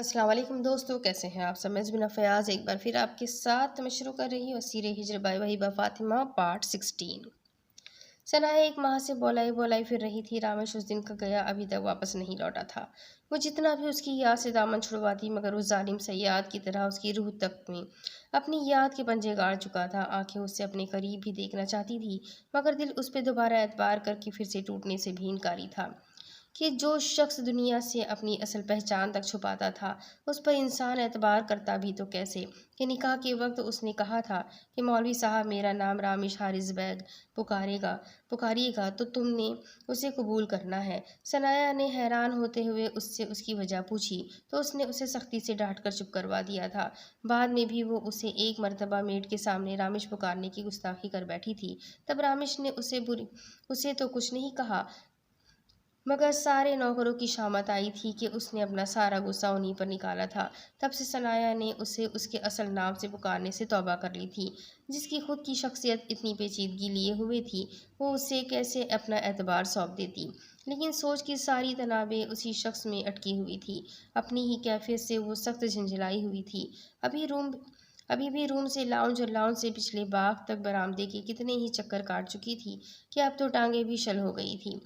अस्सलाम वालेकुम दोस्तों, कैसे हैं आप सब। मैं बिना फयाज एक बार फिर आपके साथ मैं शुरू कर रही हूँ सीरे हिजर बाई वहीबा फातिमा पार्ट 16। सनाया एक माह से बोलाई बोलाई फिर रही थी। रामेश उस दिन का गया अभी तक वापस नहीं लौटा था। वो जितना भी उसकी याद से दामन छुड़वाती मगर उस जालिम सयाद की तरह उसकी रूह तक में अपनी याद के पंजे गाड़ चुका था। आंखें उससे अपने करीब भी देखना चाहती थी मगर दिल उस पर दोबारा एतबार करके फिर से टूटने से भी इनकारी था कि जो शख्स दुनिया से अपनी असल पहचान तक छुपाता था उस पर इंसान एतबार करता भी तो कैसे। कि निकाह के वक्त उसने कहा था कि मौलवी साहब मेरा नाम रामिश हारिस बैग पुकारेगा पुकारिएगा तो तुमने उसे कबूल करना है। सनाया ने हैरान होते हुए उससे उसकी वजह पूछी तो उसने उसे सख्ती से डांट कर चुप करवा दिया था। बाद में भी वो उसे एक मर्तबा मेड के सामने रामिश पुकारने की गुस्ताखी कर बैठी थी। तब रामिश ने उसे तो कुछ नहीं कहा मगर सारे नौकरों की शामत आई थी कि उसने अपना सारा गुस्सा उन्हीं पर निकाला था। तब से सनाया ने उसे उसके असल नाम से पुकारने से तौबा कर ली थी। जिसकी खुद की शख्सियत इतनी पेचीदगी लिए हुए थी वो उसे कैसे अपना एतबार सौंप देती। लेकिन सोच की सारी तनाबें उसी शख्स में अटकी हुई थी। अपनी ही कैफियत से वो सख्त झंझलाई हुई थी। अभी भी रूम से लाउंज और लाउंज से पिछले बाग तक बरामदे के कितने ही चक्कर काट चुकी थी कि अब तो टांगें भी शल हो गई थी।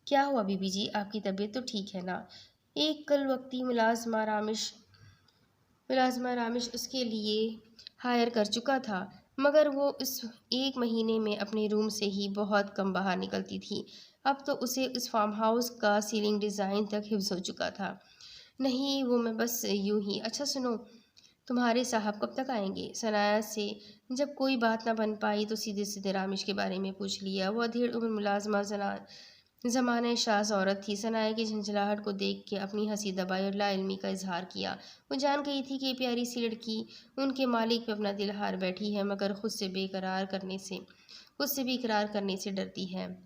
क्या हुआ बीबी जी, आपकी तबीयत तो ठीक है ना। एक कल वक्ती मुलाजमा रामिश उसके लिए हायर कर चुका था मगर वो इस एक महीने में अपने रूम से ही बहुत कम बाहर निकलती थी। अब तो उसे इस फार्म हाउस का सीलिंग डिज़ाइन तक हिफ्ज हो चुका था। नहीं वो मैं बस यूं ही। अच्छा सुनो, तुम्हारे साहब कब तक आएंगे। सनाया से जब कोई बात ना बन पाई तो सीधे सीधे रामिश के बारे में पूछ लिया। वह अधेड़ उम्र मुलाजमा ज़माने शाज़ औरत थी। सनाया की झंझलाहट को देख के अपनी हंसी दबाई और लाइल्मी का इजहार किया। वो जान गई थी कि ये प्यारी सी लड़की उनके मालिक पे अपना दिल हार बैठी है मगर खुद से भी इकरार करने से डरती है।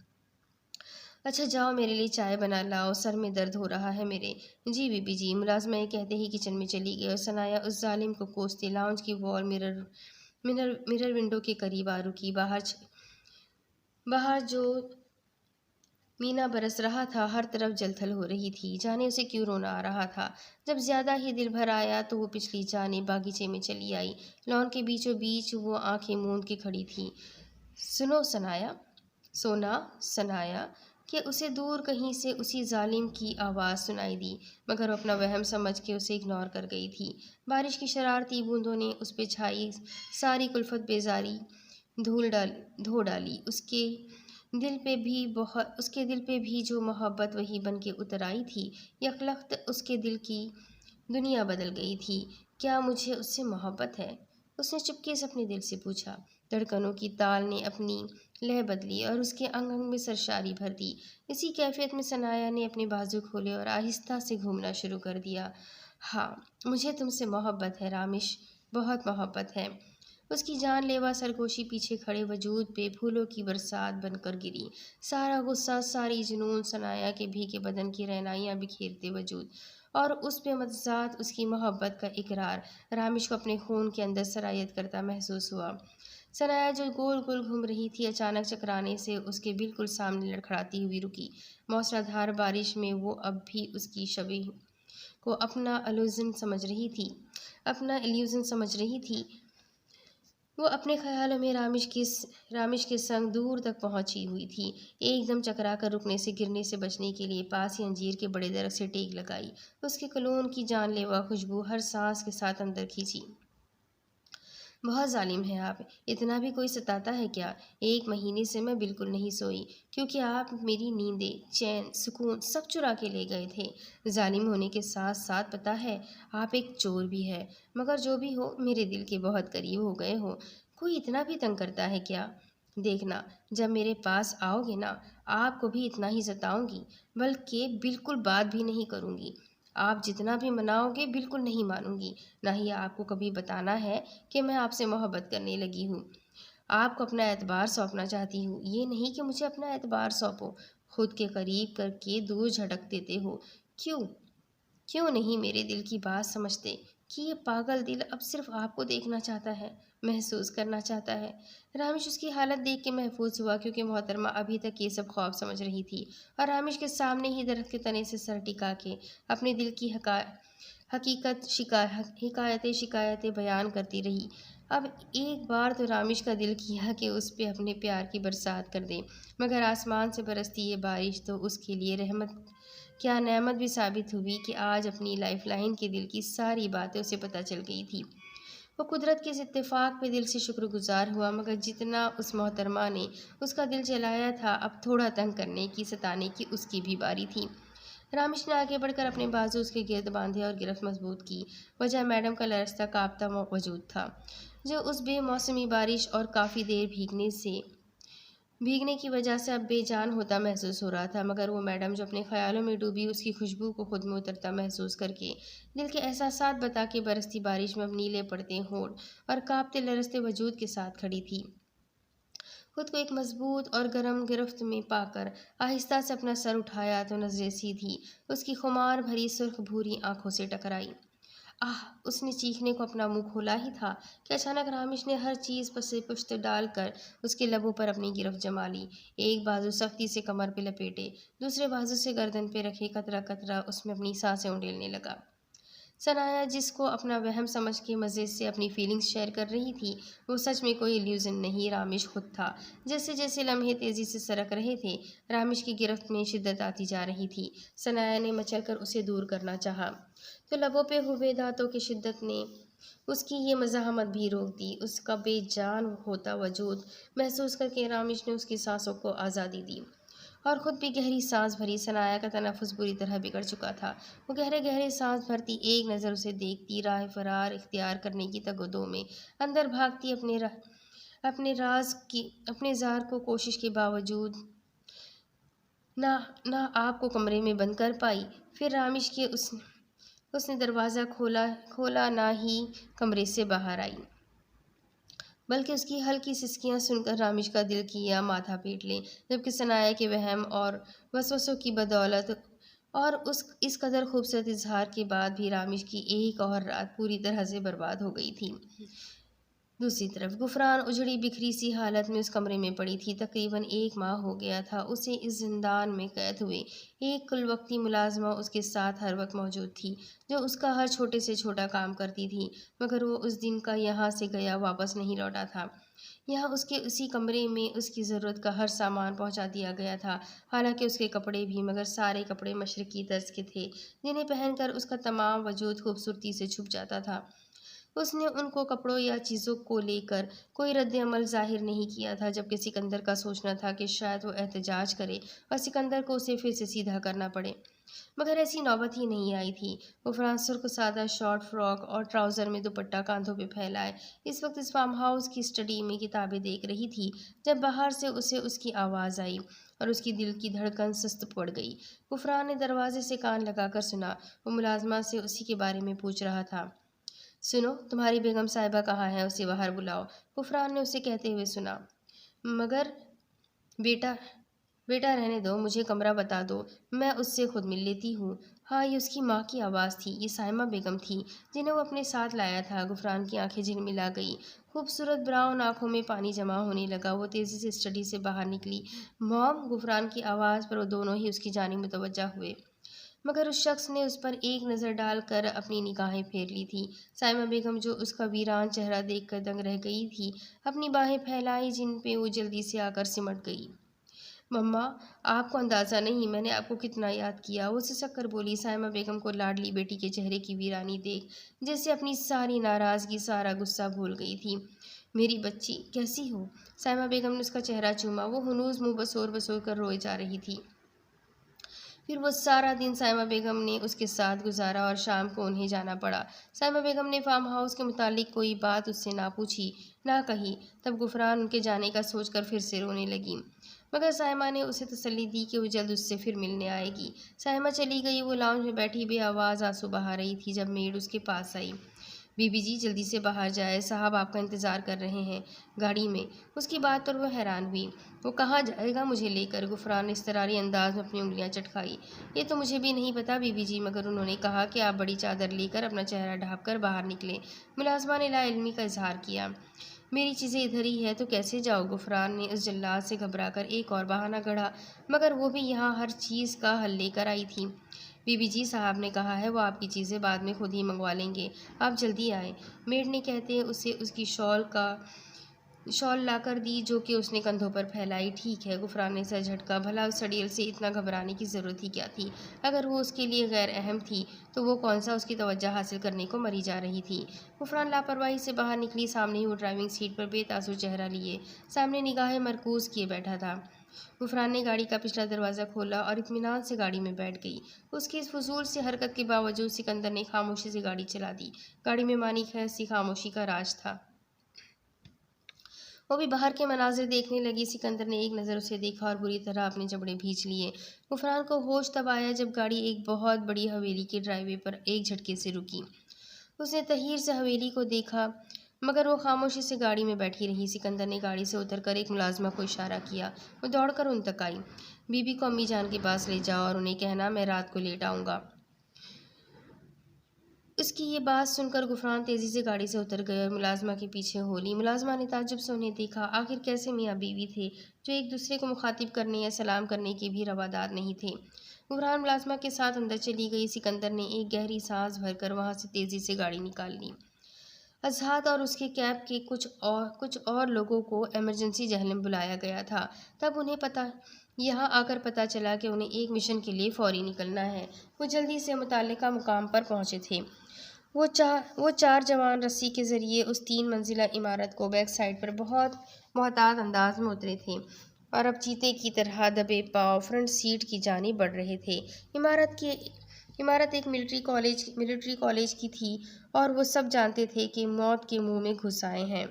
अच्छा जाओ मेरे लिए चाय बना लाओ, सर में दर्द हो रहा है मेरे। जी बीबी जी। मुलाजमा ये कहते ही किचन में चली गई और सनाया उस जालिम को कोसते लाउंज की वॉल मिरर विंडो के करीब आ रुकी। बाहर जो मीना बरस रहा था हर तरफ जलथल हो रही थी। जाने उसे क्यों रोना आ रहा था। जब ज्यादा ही दिल भर आया तो वो पिछली जाने बागीचे में चली आई। लॉन के बीचों बीच वो आंखें मूंद के खड़ी थी। सुनो सनाया, सोना सनाया। कि उसे दूर कहीं से उसी जालिम की आवाज़ सुनाई दी मगर वो अपना वहम समझ के उसे इग्नोर कर गई थी। बारिश की शरारती बूंदों ने उस पे छाई सारी कुल्फत बेजारी धो डाली। उसके दिल पे भी जो मोहब्बत वही बन के उतर आई थी। यकलख्त उसके दिल की दुनिया बदल गई थी। क्या मुझे उससे मोहब्बत है। उसने चुपके से अपने दिल से पूछा। धड़कनों की ताल ने अपनी लय बदली और उसके अंग अंग में सरशारी भर दी। इसी कैफियत में सनाया ने अपने बाजू खोले और आहिस्ता से घूमना शुरू कर दिया। हाँ, मुझे तुमसे मोहब्बत है रामिश, बहुत मोहब्बत है। उसकी जानलेवा सरगोशी पीछे खड़े वजूद पे फूलों की बरसात बनकर गिरी। सारा गुस्सा सारी जुनून सनाया के भीगे बदन की रहनाइयाँ बिखेरते वजूद और उस पे मज़ात उसकी मोहब्बत का इकरार रामिश को अपने खून के अंदर सरायत करता महसूस हुआ। सनाया जो गोल गोल घूम रही थी अचानक चकराने से उसके बिल्कुल सामने लड़खड़ाती हुई रुकी। मौसलाधार बारिश में वो अब भी उसकी शबीह को अपना इल्यूजन समझ रही थी। वो अपने ख्यालों में रामिश के संग दूर तक पहुंची हुई थी। एकदम चकरा कर रुकने से गिरने से बचने के लिए पास ही अंजीर के बड़े दरख्त से टेक लगाई। उसके कलोन की जानलेवा खुशबू हर सांस के साथ अंदर खींची। बहुत जालिम है आप, इतना भी कोई सताता है क्या। एक महीने से मैं बिल्कुल नहीं सोई क्योंकि आप मेरी नींदें चैन सुकून सब चुरा के ले गए थे। जालिम होने के साथ साथ पता है आप एक चोर भी है। मगर जो भी हो मेरे दिल के बहुत करीब हो गए हो। कोई इतना भी तंग करता है क्या। देखना जब मेरे पास आओगे ना आपको भी इतना ही सताऊंगी बल्कि बिल्कुल बात भी नहीं करूंगी। आप जितना भी मनाओगे बिल्कुल नहीं मानूंगी। ना ही आपको कभी बताना है कि मैं आपसे मोहब्बत करने लगी हूँ। आपको अपना एतबार सौंपना चाहती हूँ, ये नहीं कि मुझे अपना एतबार सौंपो। खुद के करीब करके दूर झटक देते हो। क्यों क्यों नहीं मेरे दिल की बात समझते कि ये पागल दिल अब सिर्फ आपको देखना चाहता है, महसूस करना चाहता है। रामिश उसकी हालत देख के महफूज हुआ क्योंकि मोहतरमा अभी तक ये सब ख्वाब समझ रही थी और रामिश के सामने ही दरख्त के तने से सर टिका के अपने दिल की हिकायतें शिकायतें बयान करती रही। अब एक बार तो रामिश का दिल किया कि उस पे अपने प्यार की बरसात कर दे, मगर आसमान से बरसती ये बारिश तो उसके लिए रहमत क्या नेमत भी साबित हुई कि आज अपनी लाइफलाइन के दिल की सारी बातें उसे पता चल गई थी। वो कुदरत के इस इत्तेफाक पे दिल से शुक्रगुजार हुआ, मगर जितना उस मोहतरमा ने उसका दिल चलाया था, अब थोड़ा तंग करने की सताने की उसकी भी बारी थी। रामिश ने आगे बढ़कर अपने बाजू उसके गिर्द बांधे और गिरफ्त मजबूत की। वजह मैडम का लरसता कांपता वजूद था, जो उस बेमौसमी बारिश और काफ़ी देर भीगने की वजह से अब बेजान होता महसूस हो रहा था। मगर वो मैडम जो अपने ख्यालों में डूबी उसकी खुशबू को खुद में उतरता महसूस करके, दिल के एहसासात बता के बरसती बारिश में अब नीले पड़ते होंठ और कांपते लरसते वजूद के साथ खड़ी थी। खुद को एक मजबूत और गर्म गिरफ्त में पाकर आहिस्ता से अपना सर उठाया तो नजरें सीधी उसकी खुमार भरी सुर्ख भूरी आंखों से टकराई। आह! उसने चीखने को अपना मुंह खोला ही था कि अचानक रामिश ने हर चीज़ पर से पुश्त डालकर उसके लबों पर अपनी गिरफ्त जमा ली। एक बाजू सख्ती से कमर पे लपेटे, दूसरे बाजू से गर्दन पे रखे, कतरा कतरा उसमें अपनी सांसें उंडेलने लगा। सनाया जिसको अपना वहम समझ के मज़े से अपनी फीलिंग्स शेयर कर रही थी, वो सच में कोई इल्यूज़न नहीं, रामिश खुद था। जैसे जैसे लम्हे तेज़ी से सरक रहे थे, रामिश की गिरफ्त में शिद्दत आती जा रही थी। सनाया ने मचलकर उसे दूर करना चाहा, तो लबों पे हुए दांतों की शिद्दत ने उसकी ये मज़ाहमत भी रोक दी। उसका बेजान होता वजूद महसूस करके रामिश ने उसकी सांसों को आज़ादी दी और ख़ुद भी गहरी सांस भरी। सनाया का तनफ़ुस बुरी तरह बिगड़ चुका था। वो गहरे गहरे सांस भरती, एक नज़र उसे देखती, राह फरार इख्तियार करने की तगदो में अंदर भागती, अपने जार को कोशिश के बावजूद ना ना आप को कमरे में बंद कर पाई। फिर रामिश के उसने दरवाज़ा खोला ना ही कमरे से बाहर आई, बल्कि उसकी हल्की सिसकियां सुनकर रामिश का दिल किया माथा पीट ले। जबकि सनाया के वहम और वसवसों की बदौलत और उस इस कदर खूबसूरत इजहार के बाद भी रामिश की एक और रात पूरी तरह से बर्बाद हो गई थी। दूसरी तरफ गुफरान उजड़ी बिखरी सी हालत में उस कमरे में पड़ी थी। तकरीबन 1 माह हो गया था उसे इस जिंदान में कैद हुए। एक कुलवक्ती मुलाजमा उसके साथ हर वक्त मौजूद थी, जो उसका हर छोटे से छोटा काम करती थी, मगर वो उस दिन का यहाँ से गया वापस नहीं लौटा था। यहाँ उसके उसी कमरे में उसकी ज़रूरत का हर सामान पहुँचा दिया गया था, हालांकि उसके कपड़े भी, मगर सारे कपड़े मशरकी तर्ज के थे, जिन्हें पहनकर उसका तमाम वजूद खूबसूरती से छुप जाता था। उसने उनको कपड़ों या चीज़ों को लेकर कोई रद्द-ए-अमल ज़ाहिर नहीं किया था, जबकि सिकंदर का सोचना था कि शायद वो एहतजाज करे और सिकंदर को उसे फिर से सीधा करना पड़े, मगर ऐसी नौबत ही नहीं आई थी। वो फ्रांसर को सादा शॉर्ट फ्रॉक और ट्राउज़र में दुपट्टा कांधों पे फैलाए इस वक्त इस फार्म हाउस की स्टडी में किताबें देख रही थी, जब बाहर से उसे उसकी आवाज़ आई और उसकी दिल की धड़कन सुस्त पड़ गई। गुफरान ने दरवाजे से कान लगाकर सुना। वो मुलाजमा से उसी के बारे में पूछ रहा था। सुनो, तुम्हारी बेगम साहिबा कहाँ है, उसे बाहर बुलाओ, गुफरान ने उसे कहते हुए सुना। मगर बेटा बेटा रहने दो, मुझे कमरा बता दो, मैं उससे खुद मिल लेती हूँ। हाँ, ये उसकी माँ की आवाज़ थी। ये साइमा बेगम थी, जिन्हें वो अपने साथ लाया था। गुफरान की आंखें झिलमिला गई, खूबसूरत ब्राउन आंखों में पानी जमा होने लगा। वो तेज़ी से स्टडी से बाहर निकली। मॉम, गुफरान की आवाज़ पर वो दोनों ही उसकी जानिब मुतवज्जा हुए, मगर उस शख्स ने उस पर एक नज़र डालकर अपनी निगाहें फेर ली थी। साइमा बेगम, जो उसका वीरान चेहरा देखकर दंग रह गई थी, अपनी बाहें फैलाई, जिन पे वो जल्दी से आकर सिमट गई। मम्मा, आपको अंदाज़ा नहीं मैंने आपको कितना याद किया, वो सिसक कर बोली। साइमा बेगम को लाडली बेटी के चेहरे की वीरानी देख जैसे अपनी सारी नाराज़गी, सारा गुस्सा भूल गई थी। मेरी बच्ची, कैसी हो? साइमा बेगम ने उसका चेहरा चूमा। वो हुनूज़ मुँह बसोर कर रोए जा रही थी। फिर वो सारा दिन साइमा बेगम ने उसके साथ गुजारा और शाम को उन्हें जाना पड़ा। साइमा बेगम ने फार्म हाउस के मुतालिक कोई बात उससे ना पूछी, ना कही। तब गुफरान उनके जाने का सोचकर फिर से रोने लगी, मगर साइमा ने उसे तसल्ली दी कि वो जल्द उससे फिर मिलने आएगी। साइमा चली गई। वो लाउंज में बैठी बेआवाज़ आंसू बहा रही थी जब मेड उसके पास आई। बीबी जी, जल्दी से बाहर जाए, साहब आपका इंतज़ार कर रहे हैं गाड़ी में। उसकी बात पर वो हैरान हुई। वो कहाँ जाएगा मुझे लेकर? गुफरान ने इस्तरारी अंदाज में अपनी उंगलियां चटकाई। ये तो मुझे भी नहीं पता बीबी जी, मगर उन्होंने कहा कि आप बड़ी चादर लेकर अपना चेहरा ढाँप कर बाहर निकले। मुलाजमा ने लाइल्मी का इजहार किया। मेरी चीज़ें इधर ही है तो कैसे जाओ? गुफरान ने उस जल्लाद से घबराकर एक और बहाना गढ़ा, मगर वो भी यहाँ हर चीज़ का हल लेकर आई थी। बीबी जी साहब ने कहा है वो आपकी चीज़ें बाद में खुद ही मंगवा लेंगे, आप जल्दी आए। मेड ने कहते उसे उसकी शॉल लाकर दी जो कि उसने कंधों पर फैलाई। ठीक है, गुफरान ने सर झटका। भला उस सड़ियल से इतना घबराने की ज़रूरत ही क्या थी? अगर वो उसके लिए गैर अहम थी तो वो कौन सा उसकी तवज्जो हासिल करने को मरी जा रही थी? गुफरान लापरवाही से बाहर निकली। सामने ही वो ड्राइविंग सीट पर बेतासुर चेहरा लिए सामने निगाहें मरकूज किए बैठा था। गुफरान ने गाड़ी का पिछला दरवाज़ा खोला और इत्मीनान से गाड़ी में बैठ गई। उसकी इस फजूल से हरकत के बावजूद सिकंदर ने खामोशी से गाड़ी चला दी। गाड़ी में मानी खैर सी खामोशी का राज था। वो भी बाहर के मनाजिर देखने लगी। सिकंदर ने एक नज़र उसे देखा और बुरी तरह अपने जबड़े भींच लिए। गुफरान को होश तब आया जब गाड़ी एक बहुत बड़ी हवेली के ड्राइवे पर एक झटके से रुकी। उसने तहीर से हवेली को देखा मगर वो खामोशी से गाड़ी में बैठी रही। सिकंदर ने गाड़ी से उतरकर एक मुलाजमा को इशारा किया। वो दौड़कर उन तक आई। बीबी को अम्मी जान के पास ले जाओ और उन्हें कहना मैं रात को लेट आऊँगा। उसकी ये बात सुनकर गुफरान तेजी से गाड़ी से उतर गए और मुलाजमा के पीछे हो ली। मुलाजमा ने ताज्जुब से उन्हें देखा। आखिर कैसे मियाँ बीवी थे जो एक दूसरे को मुखातिब करने या सलाम करने के भी रवादार नहीं थे। गुफरान मुलाजमा के साथ अंदर चली गई। सिकंदर ने एक गहरी सांस भरकर वहां से तेजी से गाड़ी निकाल ली। अजहात और उसके कैब के कुछ और लोगों को इमरजेंसी जहल में बुलाया गया था। तब उन्हें यहाँ आकर पता चला कि उन्हें एक मिशन के लिए फौरी निकलना है। वो जल्दी से मुताल्लिका मुकाम पर पहुंचे थे। वो चार जवान रस्सी के ज़रिए उस 3 मंजिला इमारत को बैक साइड पर बहुत मोहतात अंदाज में उतरे थे और अब चीते की तरह दबे पाँव फ्रंट सीट की जानिब बढ़ रहे थे। इमारत एक मिलिट्री कॉलेज की थी और वो सब जानते थे कि मौत के मुंह में घुस आए हैं।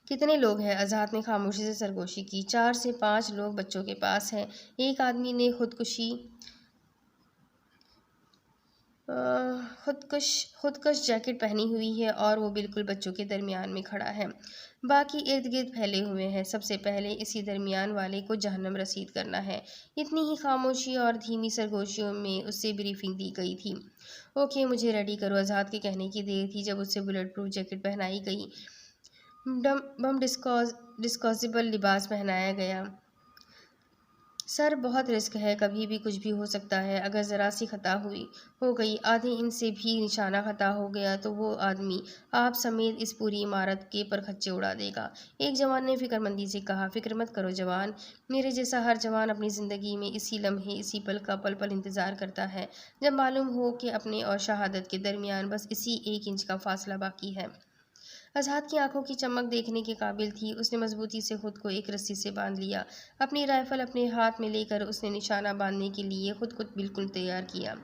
कितने लोग हैं? आज़ाद ने खामोशी से सरगोशी की। 4 से 5 लोग बच्चों के पास हैं। एक आदमी ने खुदकश जैकेट पहनी हुई है और वो बिल्कुल बच्चों के दरमियान में खड़ा है। बाकी इर्द गिर्द फैले हुए हैं। सबसे पहले इसी दरमियान वाले को जहन्नम रसीद करना है। इतनी ही खामोशी और धीमी सरगोशियों में उससे ब्रीफिंग दी गई थी। ओके, मुझे रेडी करो। आज़ाद के कहने की देर थी जब उससे बुलेट प्रूफ जैकेट पहनाई गई, बम डिस्पोजेबल लिबास पहनाया गया। सर, बहुत रिस्क है, कभी भी कुछ भी हो सकता है। अगर ज़रा सी खता हो गई, आधे इंच से भी निशाना खता हो गया तो वो आदमी आप समेत इस पूरी इमारत के परखच्चे उड़ा देगा। एक जवान ने फिक्रमंदी से कहा। फिक्र मत करो जवान, मेरे जैसा हर जवान अपनी ज़िंदगी में इसी लम्हे इसी पल का पल पल इंतज़ार करता है जब मालूम हो कि अपने और शहादत के दरमियान बस इसी 1 इंच का फासला बाकी है। आज़ाद की आंखों की चमक देखने के काबिल थी। उसने मजबूती से खुद को एक रस्सी से बांध लिया। अपनी राइफल अपने हाथ में लेकर उसने निशाना बांधने के लिए खुद को बिल्कुल तैयार किया।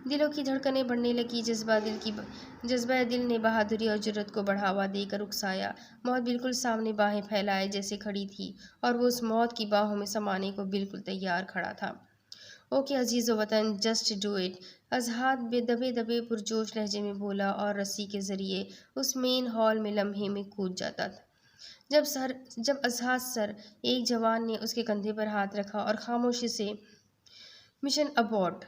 दिलों की धड़कनें बढ़ने लगी। जज्बा दिल ने बहादुरी और जुर्रत को बढ़ावा देकर उकसाया। मौत बिल्कुल सामने बाहें फैलाए जैसे खड़ी थी और वो उस मौत की बाहों में समाने को बिल्कुल तैयार खड़ा था। ओके अजीज़ वतन, जस्ट डू इट, अजहाद दबे दबे पुरजोश लहजे में बोला और रस्सी के ज़रिए उस मेन हॉल में लम्हे में कूद जाता था। जब अजहाद सर, एक जवान ने उसके कंधे पर हाथ रखा और खामोशी से मिशन अबॉर्ट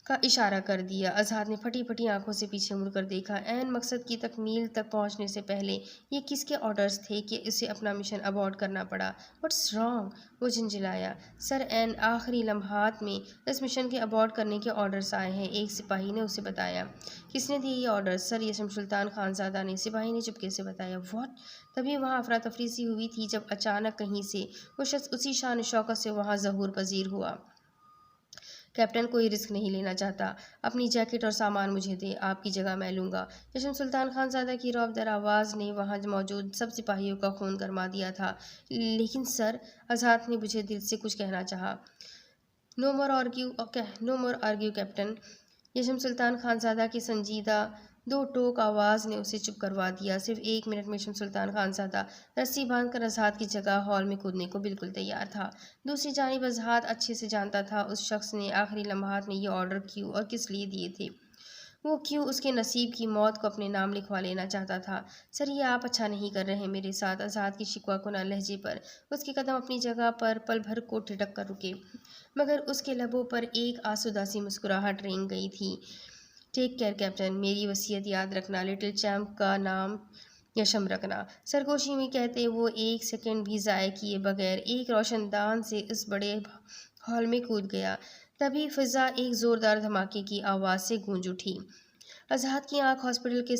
का इशारा कर दिया। आज़ाद ने फटी फटी आंखों से पीछे मुड़कर देखा। ऐन मकसद की तकमील तक पहुंचने से पहले ये किसके ऑर्डर्स थे कि इसे अपना मिशन अबॉर्ट करना पड़ा? What's wrong? वो झिंझिलाया। सर, ऐन आखिरी लम्हात में इस मिशन के अबॉर्ट करने के ऑर्डर्स आए हैं, एक सिपाही ने उसे बताया। किसने दिए ये ऑर्डर्स? सर, यशम सुल्तान खानज़ादा ने, सिपाही ने चुपके से बताया। व्हाट? तभी वहाँ अफरा तफरी सी हुई थी जब अचानक कहीं से वो शख्स उसी शान शौकत से वहाँ ज़हूर पजीर हुआ। कैप्टन, कोई रिस्क नहीं लेना चाहता। अपनी जैकेट और सामान मुझे दे, आपकी जगह मैं लूँगा। यशम सुल्तान खानज़ादा की रौबदार आवाज़ ने वहाँ मौजूद सब सिपाहियों का खून गरमा दिया था। लेकिन सर, आज़ाद ने बुझे दिल से कुछ कहना चाहा। नो मोर आर्ग्यू कैप्टन। यशम सुल्तान खानज़ादा की संजीदा दो टोक आवाज़ ने उसे चुप करवा दिया। सिर्फ 1 मिनट में यशम सुल्तान खानज़ादा रस्सी बांधकर आज़ाद की जगह हॉल में कूदने को बिल्कुल तैयार था। दूसरी जानिब आज़ाद अच्छे से जानता था उस शख्स ने आखिरी लम्हात में ये ऑर्डर क्यों और किस लिए दिए थे। वो क्यों उसके नसीब की मौत को अपने नाम लिखवा लेना चाहता था। सर, ये आप अच्छा नहीं कर रहे मेरे साथ। आज़ाद की शिकवा कुना लहजे पर उसके कदम अपनी जगह पर पल भर को ठिठक कर रुके, मगर उसके लबों पर एक आसूदा सी मुस्कुराहट रेंग गई थी। टेक केयर कैप्टन, मेरी वसीयत याद रखना, लिटिल चैम्प का नाम यशम रखना। सरगोशी में कहते वो 1 सेकंड भी ज़ाय किए बगैर एक रोशनदान से इस बड़े हॉल में कूद गया। तभी फिजा एक जोरदार धमाके की आवाज़ से गूंज उठी। अजहद की आंख हॉस्पिटल के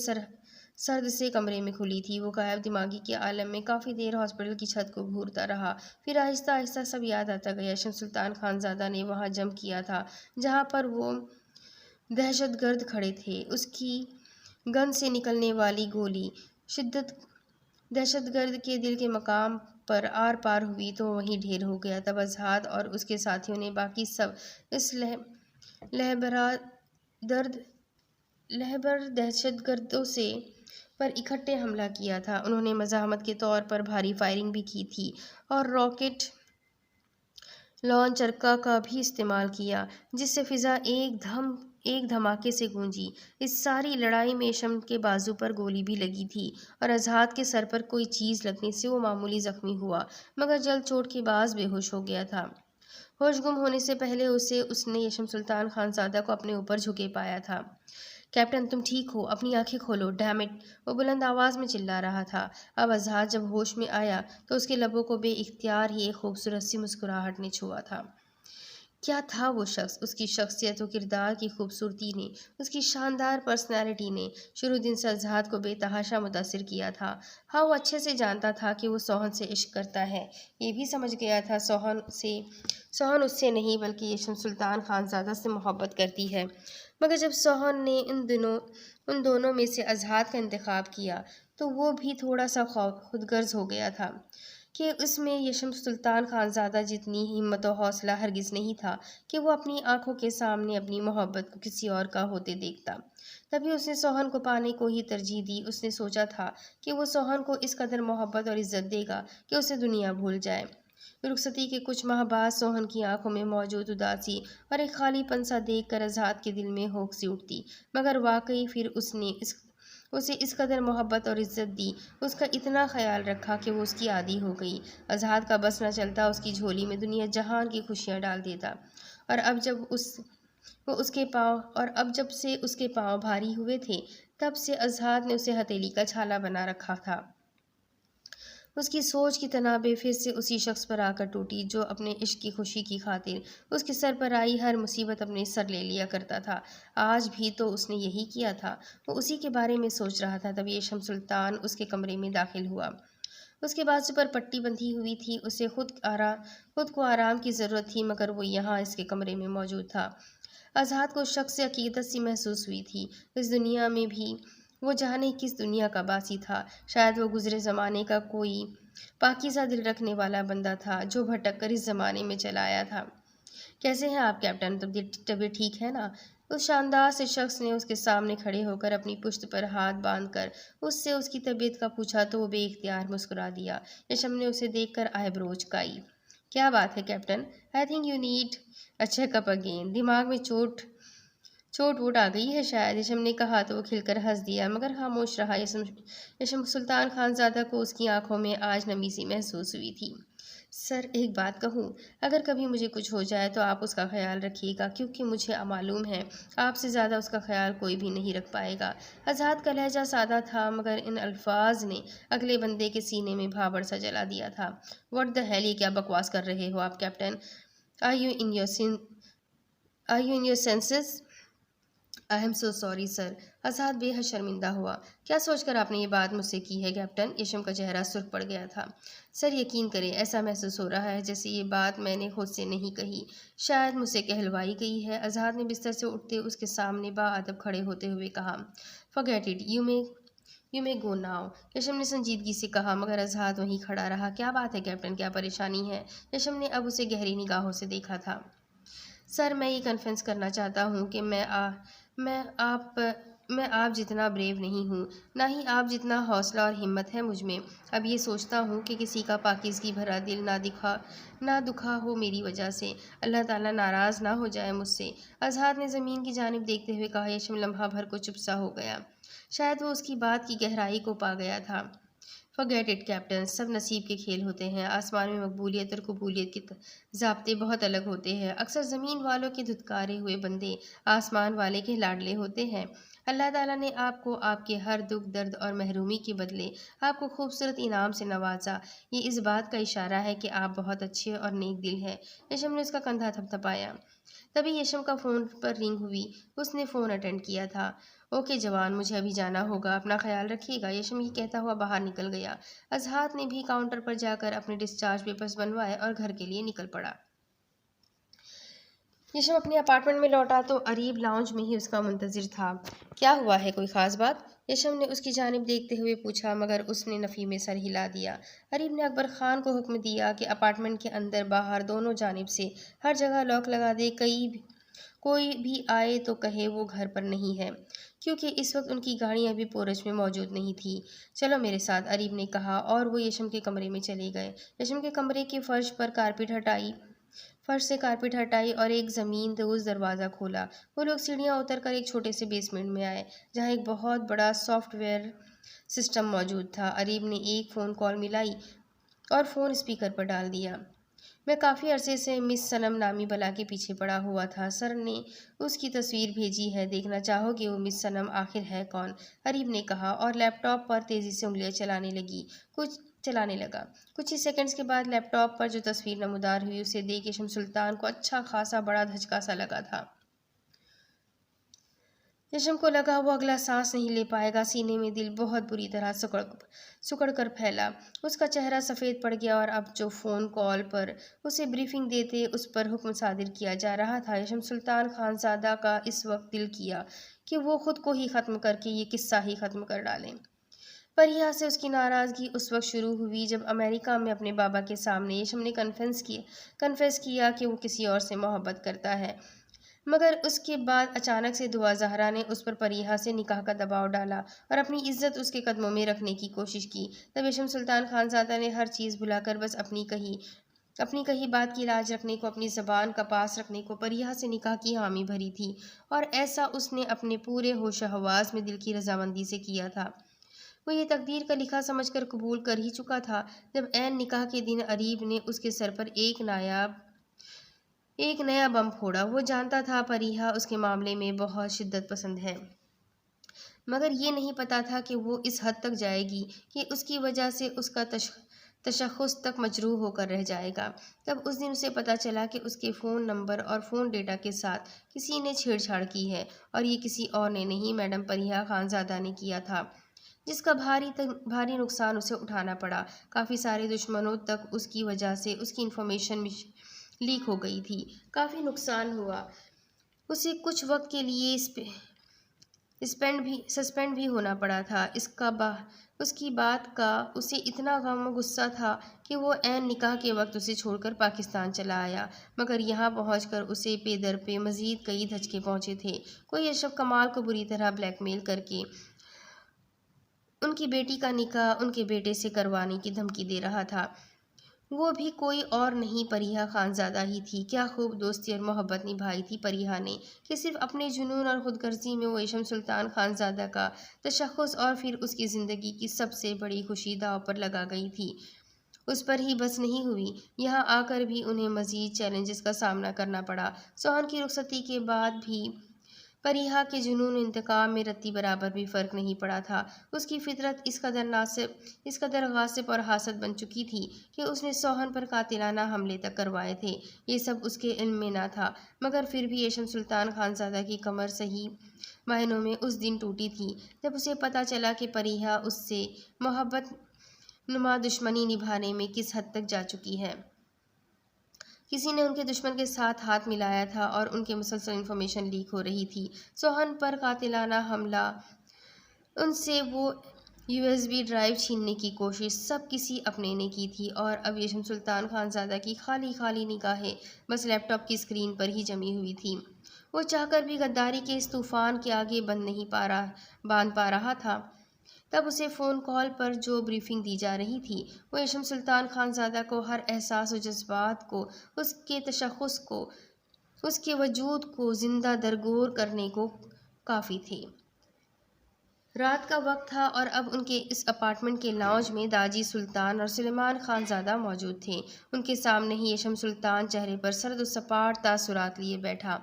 सर्द से कमरे में खुली थी। वो गायब दिमागी के आलम में काफ़ी देर हॉस्पिटल की छत को घूरता रहा। फिर आहिस्ता आहिस्ता सब याद आता गया। शमस सुल्तान खानजादा ने वहाँ जंप किया था जहाँ पर वो दहशतगर्द खड़े थे। उसकी गन से निकलने वाली गोली शिद्दत दहशतगर्द के दिल के मकाम पर आर पार हुई तो वहीं ढेर हो गया। तब अजहद और उसके साथियों ने बाकी सब इस लहबरा दर्द लहबर दहशतगर्दों से पर इकट्ठे हमला किया था। उन्होंने मज़ाहमत के तौर पर भारी फायरिंग भी की थी और रॉकेट लॉन्चर का भी इस्तेमाल किया, जिससे फ़िज़ा एक धमाके से गूंजी। इस सारी लड़ाई में शम के बाजू पर गोली भी लगी थी और अजहद के सर पर कोई चीज़ लगने से वो मामूली ज़ख्मी हुआ, मगर जल्द चोट के बाद बेहोश हो गया था। होश गुम होने से पहले उसने यशम सुल्तान खानजादा को अपने ऊपर झुके पाया था। कैप्टन, तुम ठीक हो? अपनी आंखें खोलो, डैम इट! वो बुलंद आवाज़ में चिल्ला रहा था। अब अजहर जब होश में आया तो उसके लबों को बेइख्तियार ही एक खूबसूरत सी मुस्कुराहट ने छुआ था। क्या था वो शख्स? उसकी शख्सियत व किरदार की खूबसूरती ने, उसकी शानदार पर्सनैलिटी ने शुरू दिन से अजहर को बेतहाशा मुतासिर किया था। हाँ, वो अच्छे से जानता था कि वो सोहन से इश्क करता है। ये भी समझ गया था सोहन उससे नहीं बल्कि यशम सुल्तान खानजादा से मोहब्बत करती है। मगर जब सोहन ने उन दोनों में से अजहर का इंतखाब किया तो वो भी थोड़ा सा खुदगर्ज हो गया था कि उसमें यशम सुल्तान खानजादा जितनी हिम्मत और हौसला हरगिज़ नहीं था कि वो अपनी आंखों के सामने अपनी मोहब्बत को किसी और का होते देखता। तभी उसने सोहन को पाने को ही तरजीह दी। उसने सोचा था कि वो सोहन को इस कदर मोहब्बत और इज्जत देगा कि उसे दुनिया भूल जाए। रुखसती के कुछ माह बाद सोहन की आंखों में मौजूद उदासी और एक खालीपन सा देख कर अजहर के दिल में होक सी उठती। मगर वाकई फिर उसे इस कदर मोहब्बत और इज्जत दी, उसका इतना ख्याल रखा कि वो उसकी आदी हो गई। अजहर का बस न चलता उसकी झोली में दुनिया जहान की खुशियाँ डाल देता। और अब जब से उसके पाँव भारी हुए थे, तब से अजहर ने उसे हथेली का छाला बना रखा था। उसकी सोच की तनाबे फिर से उसी शख्स पर आकर टूटी जो अपने इश्क की खुशी की खातिर उसके सर पर आई हर मुसीबत अपने सर ले लिया करता था। आज भी तो उसने यही किया था। वो उसी के बारे में सोच रहा था। तभी शम्स सुल्तान उसके कमरे में दाखिल हुआ। उसके बाजू पर पट्टी बंधी हुई थी। उसे खुद को आराम की ज़रूरत थी, मगर वो यहाँ इसके कमरे में मौजूद था। अजहर को शक से अकीदत सी महसूस हुई थी। इस दुनिया में भी वो जाने किस दुनिया का बासी था। शायद वो गुजरे ज़माने का कोई पाकीज़ा दिल रखने वाला बंदा था जो भटक कर इस ज़माने में चला आया था। कैसे हैं आप कैप्टन? तबीयत ठीक है ना? उस शानदार से शख्स ने उसके सामने खड़े होकर अपनी पुश्त पर हाथ बांधकर उससे उसकी तबीयत का पूछा तो वो बेइख्तियार मुस्कुरा दिया। यशम ने उसे देखकर आईब्रो झुकाई। क्या बात है captain? I think you need a checkup again. दिमाग में चोट वोट आ गई है शायद, यशम ने कहा तो वो खिलकर हंस दिया, मगर खामोश रहा। यशम सुल्तान खानजादा को उसकी आंखों में आज नमी सी महसूस हुई थी। सर, एक बात कहूँ? अगर कभी मुझे कुछ हो जाए तो आप उसका ख्याल रखिएगा, क्योंकि मुझे मालूम है आपसे ज़्यादा उसका ख्याल कोई भी नहीं रख पाएगा। आज़ाद का लहजा सादा था, मगर इन अल्फाज ने अगले बंदे के सीने में भावड़ सा जला दिया था। व्हाट द हेल, ये क्या बकवास कर रहे हो आप captain? Are you in your senses? I am so sorry sir. Azad बेहद शर्मिंदा हुआ। क्या सोचकर आपने ये बात मुझसे की है कैप्टन? यशम का चेहरा सुर्ख पड़ गया था। सर, यकीन करें, ऐसा महसूस हो रहा है जैसे ये बात मैंने खुद से नहीं कही, शायद मुझसे कहलवाई गई है। आज़ाद ने बिस्तर से उठते उसके सामने बाअदब खड़े होते हुए कहा। Forget it, you may go now. Yasham ने संजीदगी से कहा, मगर आज़ाद वहीं खड़ा रहा। क्या बात है कैप्टन, क्या परेशानी है? यशम ने अब उसे गहरी निगाहों से देखा था। सर, मैं ये कन्फेस करना चाहता हूँ कि मैं आप जितना ब्रेव नहीं हूँ, ना ही आप जितना हौसला और हिम्मत है मुझ में। अब ये सोचता हूँ कि किसी का पाकीज़गी भरा दिल ना दुखा हो मेरी वजह से। अल्लाह ताला नाराज़ ना हो जाए मुझसे। अजहर ने ज़मीन की जानिब देखते हुए कहा। यशम लम्हा भर को चुप सा हो गया। शायद वो उसकी बात की गहराई को पा गया था। फॉरगेट इट कैप्टन, सब नसीब के खेल होते हैं। आसमान में मकबूलियत और कबूलियत के ज़ाब्ते बहुत अलग होते हैं। अक्सर ज़मीन वालों के धुतकारे हुए बंदे आसमान वाले के लाडले होते हैं। अल्लाह ताला ने आपको आपके हर दुख दर्द और महरूमी के बदले आपको खूबसूरत इनाम से नवाजा। ये इस बात का इशारा है कि आप बहुत अच्छे और नेक दिल हैं। यशम ने उसका कंधा थपथपाया। तभी यशम का फ़ोन पर रिंग हुई। उसने फ़ोन अटेंड किया था। ओके जवान, मुझे अभी जाना होगा, अपना ख्याल रखिएगा, यशम ये कहता हुआ बाहर निकल गया। अजहात ने भी काउंटर पर जाकर अपने डिस्चार्ज पेपर्स बनवाए और घर के लिए निकल पड़ा। यशम अपने अपार्टमेंट में लौटा तो अरीब लाउंज में ही उसका मुंतजिर था। क्या हुआ है, कोई ख़ास बात? यशम ने उसकी जानिब देखते हुए पूछा, मगर उसने नफ़ी में सर हिला दिया। अरीब ने अकबर खान को हुक्म दिया कि अपार्टमेंट के अंदर बाहर दोनों जानिब से हर जगह लॉक लगा दे। कोई भी आए तो कहे वो घर पर नहीं है, क्योंकि इस वक्त उनकी गाड़ियाँ भी पोरच में मौजूद नहीं थी। चलो मेरे साथ, अरीब ने कहा और वो यशम के कमरे में चले गए। यशम के कमरे के फर्श से कारपेट हटाई और एक ज़मीन दोज़ दरवाज़ा खोला। वो लोग सीढ़ियाँ उतर कर एक छोटे से बेसमेंट में आए, जहाँ एक बहुत बड़ा सॉफ्टवेयर सिस्टम मौजूद था। अरीब ने एक फ़ोन कॉल मिलाई और फ़ोन स्पीकर पर डाल दिया। मैं काफ़ी अरसे से मिस सनम नामी बला के पीछे पड़ा हुआ था। सर ने उसकी तस्वीर भेजी है, देखना चाहोगे वो मिस सनम आखिर है कौन? अरीब ने कहा और लैपटॉप पर तेज़ी से उंगलियां चलाने लगा। कुछ ही सेकंड्स के बाद लैपटॉप पर जो तस्वीर नमूदार हुई उसे देख यशम सुल्तान को अच्छा खासा बड़ा धचका सा लगा था। यशम को लगा वो अगला सांस नहीं ले पाएगा। सीने में दिल बहुत बुरी तरह सुकड़ कर फैला। उसका चेहरा सफ़ेद पड़ गया और अब जो फ़ोन कॉल पर उसे ब्रीफिंग देते उस पर हुक्म सादिर किया जा रहा था। यशम सुल्तान खानज़ादा का इस वक्त दिल किया कि वो ख़ुद को ही ख़त्म करके ये किस्सा ही ख़त्म कर डालें। पर यहाँ से उसकी नाराज़गी उस वक्त शुरू हुई जब अमेरिका में अपने बाबा के सामने यशम ने कन्फेस किया कि वो किसी और से मोहब्बत करता है। मगर उसके बाद अचानक से दुआ ज़हरा ने उस पर परिहा से निकाह का दबाव डाला और अपनी इज्जत उसके कदमों में रखने की कोशिश की। तब यशम सुल्तान खानज़ादा ने हर चीज़ भुलाकर बस अपनी कही बात की लाज रखने को, अपनी ज़बान का पास रखने को, परिहा से निकाह की हामी भरी थी। और ऐसा उसने अपने पूरे होश हवास में दिल की रजामंदी से किया था। वो ये तकदीर का लिखा समझकर कबूल कर ही चुका था। जब ऐन निकाह के दिन अरीब ने उसके सर पर एक नया बम फोड़ा। वो जानता था परिहा उसके मामले में बहुत शिद्दत पसंद है, मगर ये नहीं पता था कि वो इस हद तक जाएगी कि उसकी वजह से उसका तशख़्ख़ुस तक मजरूह होकर रह जाएगा। तब उस दिन उसे पता चला कि उसके फ़ोन नंबर और फ़ोन डेटा के साथ किसी ने छेड़छाड़ की है, और ये किसी और ने नहीं, मैडम परिहा खानज़ादा ने किया था, जिसका भारी नुकसान उसे उठाना पड़ा। काफ़ी सारे दुश्मनों तक उसकी वजह से उसकी इन्फॉर्मेशन लीक हो गई थी। काफ़ी नुकसान हुआ। उसे कुछ वक्त के लिए सस्पेंड भी होना पड़ा था। उसकी बात का उसे इतना गम गुस्सा था कि वो ऐन निकाह के वक्त उसे छोड़कर पाकिस्तान चला आया। मगर यहाँ पहुंचकर उसे पेदर पे मज़ीद कई धचके पहुंचे थे। कोई अशरफ कमाल को बुरी तरह ब्लैकमेल करके उनकी बेटी का निकाह उनके बेटे से करवाने की धमकी दे रहा था। वो भी कोई और नहीं, परिहा खानज़ादा ही थी। क्या खूब दोस्ती और मोहब्बत निभाई थी परिहा ने कि सिर्फ अपने जुनून और ख़ुदगर्ज़ी में वो यशम सुल्तान खानज़ादा का तशख़्ख़ुस और फिर उसकी ज़िंदगी की सबसे बड़ी खुशी दांव पर लगा गई थी। उस पर ही बस नहीं हुई, यहाँ आकर भी उन्हें मज़ीद चैलेंजेस का सामना करना पड़ा। सोहन की रुखसती के बाद भी परिहा के जुनून इंतकाम में रत्ती बराबर भी फ़र्क नहीं पड़ा था। उसकी फितरत इस कदर गासिब और हासद बन चुकी थी कि उसने सोहन पर कातिलाना हमले तक करवाए थे। ये सब उसके इल्म में ना था, मगर फिर भी यशम सुल्तान खानज़ादा की कमर सही मायनों में उस दिन टूटी थी जब उसे पता चला कि परिहा उससे मोहब्बत नुमा दुश्मनी निभाने में किस हद तक जा चुकी है। किसी ने उनके दुश्मन के साथ हाथ मिलाया था और उनके मुसलसल इन्फॉर्मेशन लीक हो रही थी। सोहन पर कातिलाना हमला, उनसे वो USB ड्राइव छीनने की कोशिश, सब किसी अपने ने की थी। और अब यशम सुल्तान खानज़ादा की खाली खाली निगाहें बस लैपटॉप की स्क्रीन पर ही जमी हुई थी। वो चाहकर भी गद्दारी के इस तूफ़ान के आगे बांध पा रहा था। तब उसे फ़ोन कॉल पर जो ब्रीफिंग दी जा रही थी वो यशम सुल्तान खानज़ादा को हर एहसास और जज्बात को, उसके तशख़्ख़ुस को, उसके वजूद को ज़िंदा दरगोर करने को काफ़ी थी। रात का वक्त था और अब उनके इस अपार्टमेंट के लाउंज में दाजी सुल्तान और सुलेमान खानजादा मौजूद थे। उनके सामने ही यशम सुल्तान चेहरे पर सर्द और सपाट तासुरात लिए बैठा।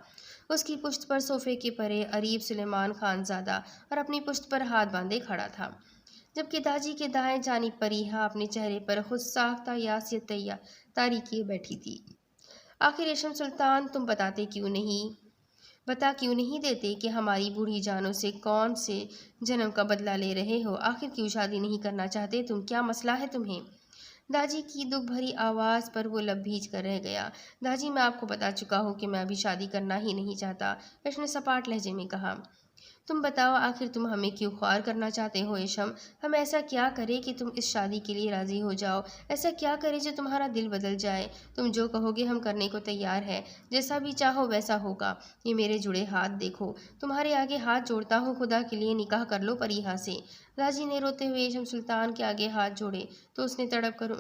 उसकी पुश्त पर सोफे के परे अरीब सुलेमान खानजादा और अपनी पुश्त पर हाथ बांधे खड़ा था, जबकि दाजी के दाएं जानिब परीहा अपने चेहरे पर खुद साख्ता यासियत तारी किए बैठी थी। आखिर यशम सुल्तान, तुम बता क्यों नहीं देते कि हमारी बूढ़ी जानों से कौन से जन्म का बदला ले रहे हो? आखिर क्यों शादी नहीं करना चाहते तुम? क्या मसला है तुम्हें? दाजी की दुख भरी आवाज़ पर वो लब भींच कर रह गया। दाजी, मैं आपको बता चुका हूँ कि मैं अभी शादी करना ही नहीं चाहता, यश ने सपाट लहजे में कहा। तुम बताओ, आखिर तुम हमें क्यों ख्वार करना चाहते हो यशम? हम ऐसा क्या करें कि तुम इस शादी के लिए राज़ी हो जाओ? ऐसा क्या करें जो तुम्हारा दिल बदल जाए? तुम जो कहोगे हम करने को तैयार है, जैसा भी चाहो वैसा होगा। ये मेरे जुड़े हाथ देखो, तुम्हारे आगे हाथ जोड़ता हूँ, खुदा के लिए निकाह कर लो परीहा से। राजी ने रोते हुए यशम सुल्तान के आगे हाथ जोड़े तो उसने तड़प कर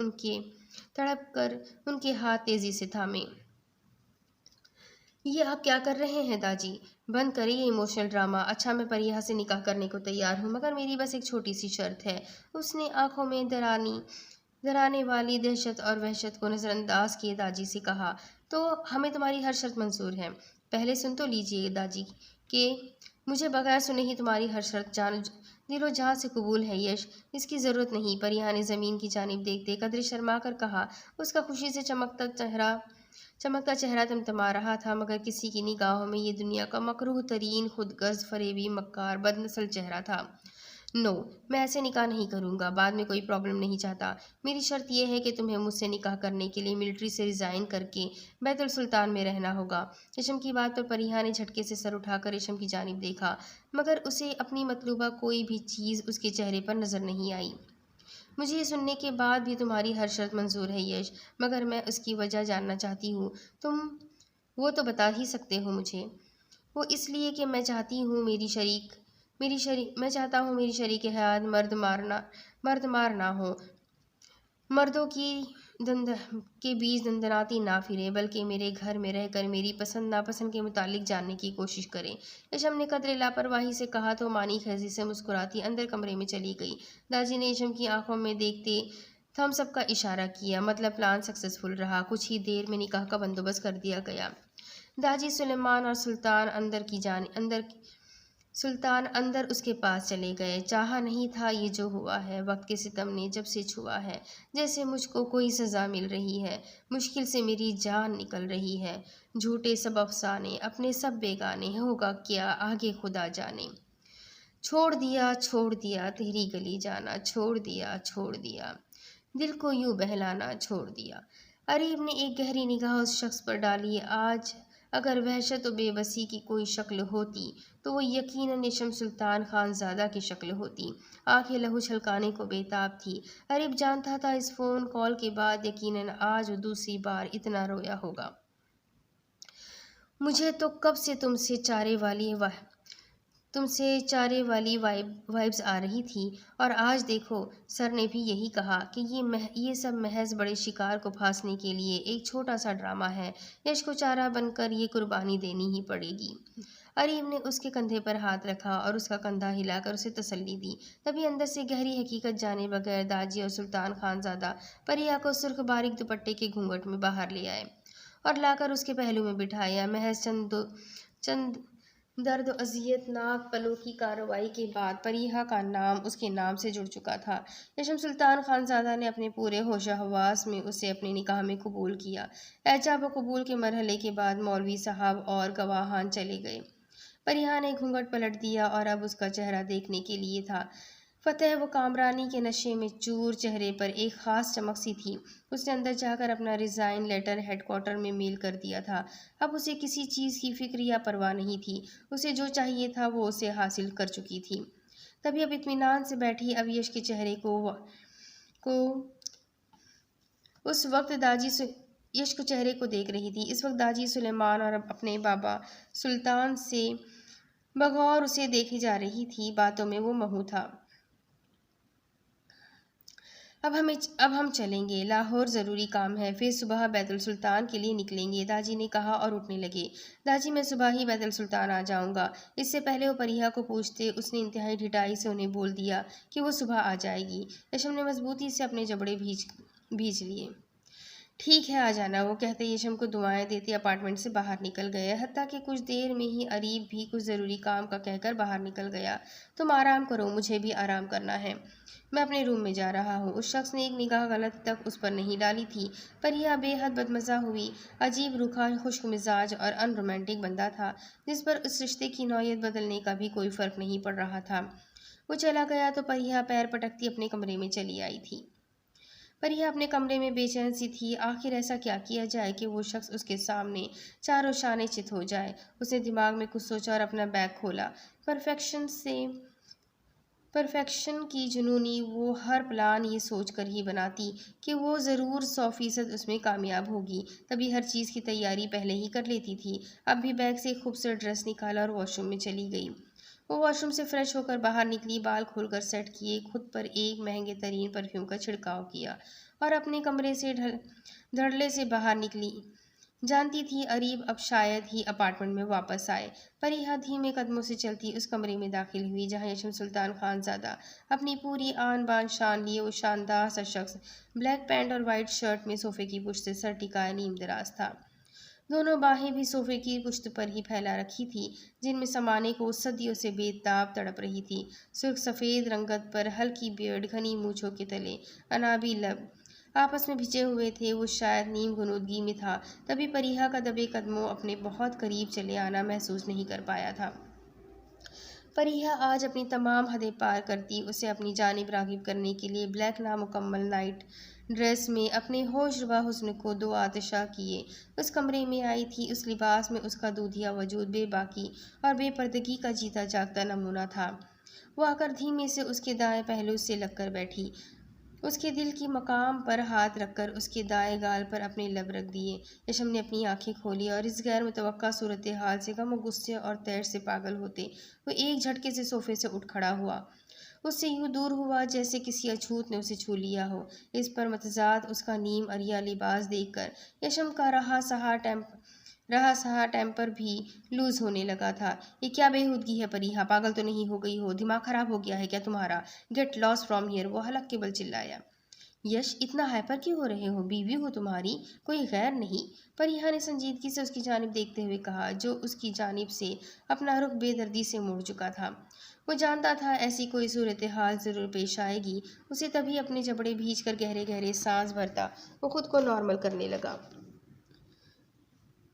उनके हाथ तेजी से थामे। ये आप क्या कर रहे हैं दाजी? बंद करिए ये इमोशनल ड्रामा। अच्छा, मैं परिहा से निकाह करने को तैयार हूँ, मगर मेरी बस एक छोटी सी शर्त है। उसने आंखों में डराने वाली दहशत और वहशत को नज़रअंदाज किए दाजी से कहा। तो हमें तुम्हारी हर शर्त मंजूर है। पहले सुन तो लीजिए दाजी के मुझे बगैर सुने ही तुम्हारी हर शर्त दिलो जहाँ से कबूल है यश। इसकी ज़रूरत नहीं, परिहा ने ज़मीन की जानिब देखते कदर शर्मा कर कहा। उसका खुशी से चमकता चेहरा तमतमा रहा था, मगर किसी की निगाहों में ये दुनिया का मकरूह तरीन, खुदगर्ज, फरेबी, मक्कार, बदनस्ल चेहरा था। नो, मैं ऐसे निकाह नहीं करूँगा। बाद में कोई प्रॉब्लम नहीं चाहता। मेरी शर्त यह है कि तुम्हें मुझसे निकाह करने के लिए मिलिट्री से रिज़ाइन करके बैतुल सुल्तान में रहना होगा। रेशम की बात पर परिहा ने झटके से सर उठाकर रेशम की जानिब देखा, मगर उसे अपनी मतलूबा कोई भी चीज़ उसके चेहरे पर नज़र नहीं आई। मुझे ये सुनने के बाद भी तुम्हारी हर शर्त मंजूर है यश, मगर मैं उसकी वजह जानना चाहती हूँ। तुम वो तो बता ही सकते हो मुझे। वो इसलिए कि मैं चाहती हूँ मैं चाहता हूँ मेरी शरीक हयात मर्द मार ना हो, मर्दों की दंद के बीच दंदनाती ना फिरे, बल्कि मेरे घर में रहकर मेरी पसंद नापसंद के मुतालिक जानने की कोशिश करें। यशम ने कदरे लापरवाही से कहा तो मानी खैजी से मुस्कुराती अंदर कमरे में चली गई। दाजी ने यशम की आंखों में देखते थम्स अप का इशारा किया, मतलब प्लान सक्सेसफुल रहा। कुछ ही देर में निकाह का बंदोबस्त कर दिया गया। दाजी सुलेमान और सुल्तान अंदर उसके पास चले गए। चाहा नहीं था ये जो हुआ है, वक्त के सितम ने जब से छुआ है, जैसे मुझको कोई सज़ा मिल रही है। मुश्किल से मेरी जान निकल रही है। झूठे सब अफसाने, अपने सब बेगाने, होगा क्या आगे खुदा जाने। छोड़ दिया तेरी गली जाना, छोड़ दिया दिल को यूं बहलाना, छोड़ दिया। अरीब ने एक गहरी निगाह उस शख्स पर डाली। आज अगर वहशत और बेबसी की कोई शक्ल होती तो वो यकीनन यशम सुल्तान खानजादा की शक्ल होती। आंखें लहू छलकाने को बेताब थी। अरीब जानता था इस फ़ोन कॉल के बाद यकीनन आज वो दूसरी बार इतना रोया होगा। मुझे तो कब से तुमसे चारे वाली वाइब्स आ रही थी, और आज देखो सर ने भी यही कहा कि ये सब महज बड़े शिकार को फांसने के लिए एक छोटा सा ड्रामा है। यश को चारा बनकर ये कुर्बानी देनी ही पड़ेगी। अरीब ने उसके कंधे पर हाथ रखा और उसका कंधा हिलाकर उसे तसल्ली दी। तभी अंदर से गहरी हकीकत जाने बगैर दाजी और सुल्तान खानजादा परिया को सुर्ख बारीक दुपट्टे के घूंघट में बाहर ले आए और लाकर उसके पहलू में बिठाया। महज चंद दर्द अजियतनाक पलों की कार्रवाई के बाद परिहा का नाम उसके नाम से जुड़ चुका था। यशम सुल्तान खानजादा ने अपने पूरे होशो हवास में उसे अपने निकाह में कबूल किया। एजाब व कबूल के मरहले के बाद मौलवी साहब और गवाहान चले गए। परिहा ने घूंघट पलट दिया और अब उसका चेहरा देखने के लिए था। फतेह व कामरानी के नशे में चूर चेहरे पर एक खास चमक सी थी। उसने अंदर जाकर अपना रिज़ाइन लेटर हेडक्वार्टर में मेल कर दिया था। अब उसे किसी चीज़ की फिक्र या परवाह नहीं थी। उसे जो चाहिए था वो उसे हासिल कर चुकी थी। तभी अब इत्मीनान से बैठी अब यश के चेहरे को उस वक्त यश को चेहरे को देख रही थी। इस वक्त दाजी सुलेमान और अपने बाबा सुल्तान से बगौर उसे देखी जा रही थी। बातों में वो महू था। अब हम चलेंगे, लाहौर ज़रूरी काम है, फिर सुबह बैतुल सुल्तान के लिए निकलेंगे, दाजी ने कहा और उठने लगे। दाजी, मैं सुबह ही बैतुल सुल्तान आ जाऊंगा। इससे पहले वो परिहा को पूछते उसने इंतहाई ढिठाई से उन्हें बोल दिया कि वो सुबह आ जाएगी। यशम ने मजबूती से अपने जबड़े भींच भींच लिए। ठीक है, आ जाना, वो कहते यशम को दुआएं देते अपार्टमेंट से बाहर निकल गए। हत्ता कि कुछ देर में ही अरीब भी कुछ ज़रूरी काम का कहकर बाहर निकल गया। तुम आराम करो, मुझे भी आराम करना है, मैं अपने रूम में जा रहा हूँ। उस शख्स ने एक निगाह गलत तक उस पर नहीं डाली थी, पर यह बेहद बदमज़ा हुई। अजीब, रूखा, खुश्क मिजाज और अनरोमांटिक बंदा था, जिस पर उस रिश्ते की नौयत बदलने का भी कोई फ़र्क नहीं पड़ रहा था। वो चला गया तो परिहा पैर पटकती अपने कमरे में चली आई थी। परिहा अपने कमरे में बेचैन सी थी। आखिर ऐसा क्या किया जाए कि वो शख्स उसके सामने चारों शाने चित हो जाए। उसने दिमाग में कुछ सोचा और अपना बैग खोला। परफेक्शन की जुनूनी वो हर प्लान ये सोच कर ही बनाती कि वो ज़रूर 100% उसमें कामयाब होगी, तभी हर चीज़ की तैयारी पहले ही कर लेती थी। अब भी बैग से एक खूबसूरत ड्रेस निकाला और वॉशरूम में चली गई। वो वॉशरूम से फ्रेश होकर बाहर निकली, बाल खोलकर सेट किए, खुद पर एक महंगे तरीन परफ्यूम का छिड़काव किया और अपने कमरे से धड़ल्ले से बाहर निकली। जानती थी अरीब अब शायद ही अपार्टमेंट में वापस आए। परिहा धीमे कदमों से चलती उस कमरे में दाखिल हुई जहां यशम सुल्तान खानजादा अपनी पूरी आन बान शान लिए वो शानदार सा शख्स ब्लैक पैंट और वाइट शर्ट में सोफे की पुश्त से सर टिकाए नीम दराज था। दोनों बाहें भी सोफे की पुश्त पर ही फैला रखी थी, जिनमें समाने को सदियों से बेताब तड़प रही थी। सुर्ख सफ़ेद रंगत पर हल्की बियर्ड, घनी मूछों के तले अनाबी लब आपस में भिजे हुए थे। वो शायद नीम गुनूदगी में था, तभी परिहा का दबे कदमों अपने बहुत करीब चले आना महसूस नहीं कर पाया था। परिहा आज अपनी तमाम हदें पार करती उसे अपनी जानिब राग़िब करने के लिए ब्लैक नामुकम्मल नाइट ड्रेस में अपने होशरुबा हुस्न को दो आतिशा किए उस कमरे में आई थी। उस लिबास में उसका दूधिया वजूद बेबाकी और बेपर्दगी का जीता जागता नमूना था। वो आकर धीमे से उसके दाएं पहलू से लगकर बैठी, उसके दिल की मकाम पर हाथ रखकर उसके दाएं गाल पर अपने लब रख दिए। यशम ने अपनी आंखें खोली और इस गैर मुतवक्का सूरत हाल से गम, गुस्से और तैर से पागल होते वो एक झटके से सोफे से उठ खड़ा हुआ, उससे यूं दूर हुआ जैसे किसी अछूत ने उसे छू लिया हो। इस पर मतजाद उसका नीम अरिया लिबास देखकर यशम का रहा सहा टेम्पर भी लूज होने लगा था। ये क्या बेहूदगी है परिहा, पागल तो नहीं हो गई हो, दिमाग खराब हो गया है क्या तुम्हारा? गेट लॉस फ्रॉम हियर, वो हलक के बल चिल्लाया। यश, इतना हाइपर क्यों हो रहे हो? बीवी हो तुम्हारी, कोई गैर नहीं, परिहा ने संजीदगी से उसकी जानिब देखते हुए कहा, जो उसकी जानिब से अपना रुख बेदर्दी से मुड़ चुका था। वो जानता था ऐसी कोई सूरत हाल ज़रूर पेश आएगी। उसे तभी अपने जबड़े भींच कर गहरे गहरे सांस भरता वो खुद को नॉर्मल करने लगा।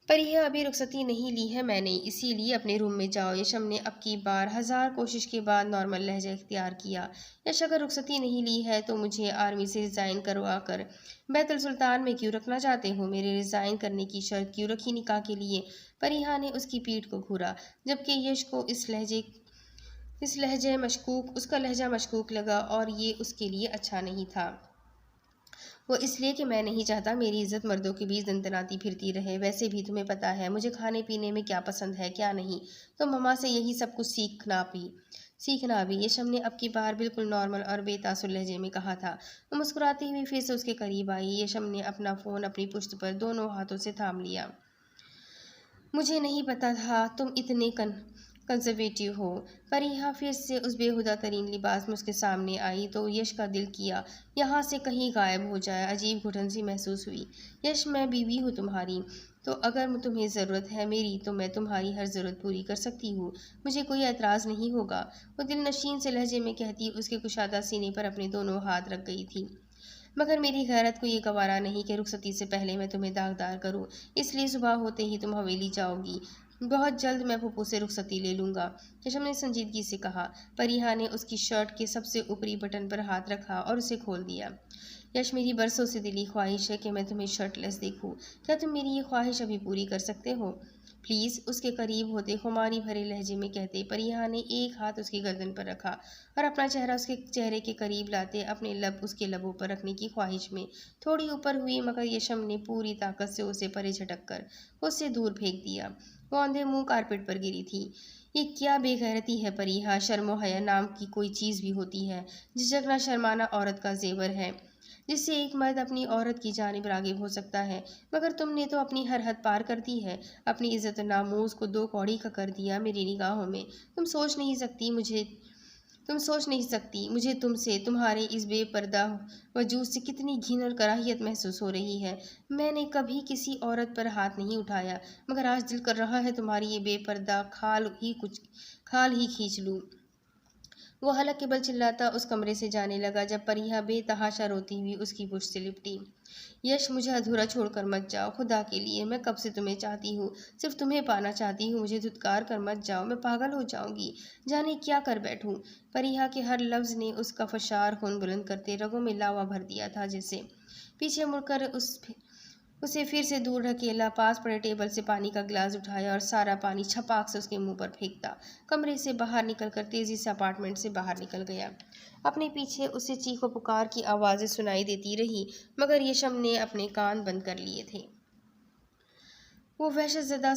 पर यह अभी रुखसती नहीं ली है मैंने, इसीलिए अपने रूम में जाओ। यशम ने अब की बार 1000 कोशिश के बाद नॉर्मल लहजा इख्तियार किया। यश, अगर रुखसती नहीं ली है तो मुझे आर्मी से रिज़ाइन करवा कर बैतुल सुल्तान में क्यों रखना चाहते हो? मेरे रिज़ाइन करने की शर्त क्यों रखी निकाह के लिए? परिहा ने उसकी पीठ को घूरा, जबकि यश को उसका लहजा मशकूक लगा और ये उसके लिए अच्छा नहीं था। वो इसलिए कि मैं नहीं चाहता मेरी इज्जत मर्दों के बीच दंदनाती फिरती रहे। वैसे भी तुम्हें पता है मुझे खाने पीने में क्या पसंद है क्या नहीं, तो मम्मा से यही सब कुछ सीखना भी। यशम ने अब की बार बिल्कुल नॉर्मल और बेतासुर लहजे में कहा था। वो मुस्कुराती हुई फिर से उसके करीब आई। यशम ने अपना फ़ोन अपनी पुश्त पर दोनों हाथों से थाम लिया। मुझे नहीं पता था तुम इतने कंजर्वेटिव हो। परिहा फिर से उस बेहुदा तरीन लिबास में उसके सामने आई तो यश का दिल किया यहाँ से कहीं गायब हो जाए। अजीब घुटन सी महसूस हुई। यश, मैं बीवी हूँ तुम्हारी, तो अगर तुम्हें ज़रूरत है मेरी तो मैं तुम्हारी हर ज़रूरत पूरी कर सकती हूँ, मुझे कोई एतराज़ नहीं होगा। वो दिल नशीन से लहजे में कहती उसके कुशादा सीने पर अपने दोनों हाथ रख गई थी। मगर मेरी गैरत को ये गवारा नहीं कि रुखसती से पहले मैं तुम्हें दागदार करूं, इसलिए सुबह होते ही तुम हवेली जाओगी। बहुत जल्द मैं फूफू से रुखसती ले लूँगा, यशम ने संजीदगी से कहा। परिहा ने उसकी शर्ट के सबसे ऊपरी बटन पर हाथ रखा और उसे खोल दिया। यश, मेरी बरसों से दिली ख्वाहिश है कि मैं तुम्हें शर्टलेस देखूं। क्या तुम मेरी ये ख्वाहिश अभी पूरी कर सकते हो? प्लीज़, उसके करीब होते खुमारी भरे लहजे में कहते परिहा ने एक हाथ उसकी गर्दन पर रखा और अपना चेहरा उसके चेहरे के करीब लाते अपने लब उसके लबों पर रखने की ख्वाहिश में थोड़ी ऊपर हुई, मगर यशम ने पूरी ताकत से उसे परे झटक कर उससे दूर फेंक दिया। वो अंधे मुंह कारपेट पर गिरी थी। ये क्या बेगैरती है परिहा, शर्मो हया नाम की कोई चीज़ भी होती है? झिझकना शर्माना औरत का जेवर है। जिससे एक मर्द अपनी औरत की जानिब राग़िब हो सकता है, मगर तुमने तो अपनी हर हद पार कर दी है। अपनी इज़्ज़त नामूस को दो कौड़ी का कर दिया मेरी निगाहों में। तुम सोच नहीं सकती मुझे तुमसे, तुम्हारे इस बेपर्दा वजूद से कितनी घिन और कराहियत महसूस हो रही है। मैंने कभी किसी औरत पर हाथ नहीं उठाया, मगर आज दिल कर रहा है तुम्हारी ये बेपर्दा खाल ही खींच लूँ। वो हलक के बल चिल्लाता उस कमरे से जाने लगा, जब परिहा बेतहाशा रोती हुई उसकी पुष्ट से लिपटी। यश, मुझे अधूरा छोड़कर मत जाओ, खुदा के लिए, मैं कब से तुम्हें चाहती हूँ, सिर्फ तुम्हें पाना चाहती हूँ, मुझे धुतकार कर मत जाओ, मैं पागल हो जाऊंगी, जाने क्या कर बैठूं। परिहा के हर लफ्ज ने उसका फशार खून बुलंद करते रगों में लावा भर दिया था। जैसे पीछे मुड़कर उसे फिर से दूर ढकेला, पास पड़े टेबल से पानी का गिलास उठाया और सारा पानी छपाक से उसके मुंह पर फेंकता कमरे से बाहर निकलकर तेजी से अपार्टमेंट से बाहर निकल गया। अपने पीछे उसे चीखो पुकार की आवाज़ें सुनाई देती रही, मगर यशम ने अपने कान बंद कर लिए थे। वो वहशतज़दा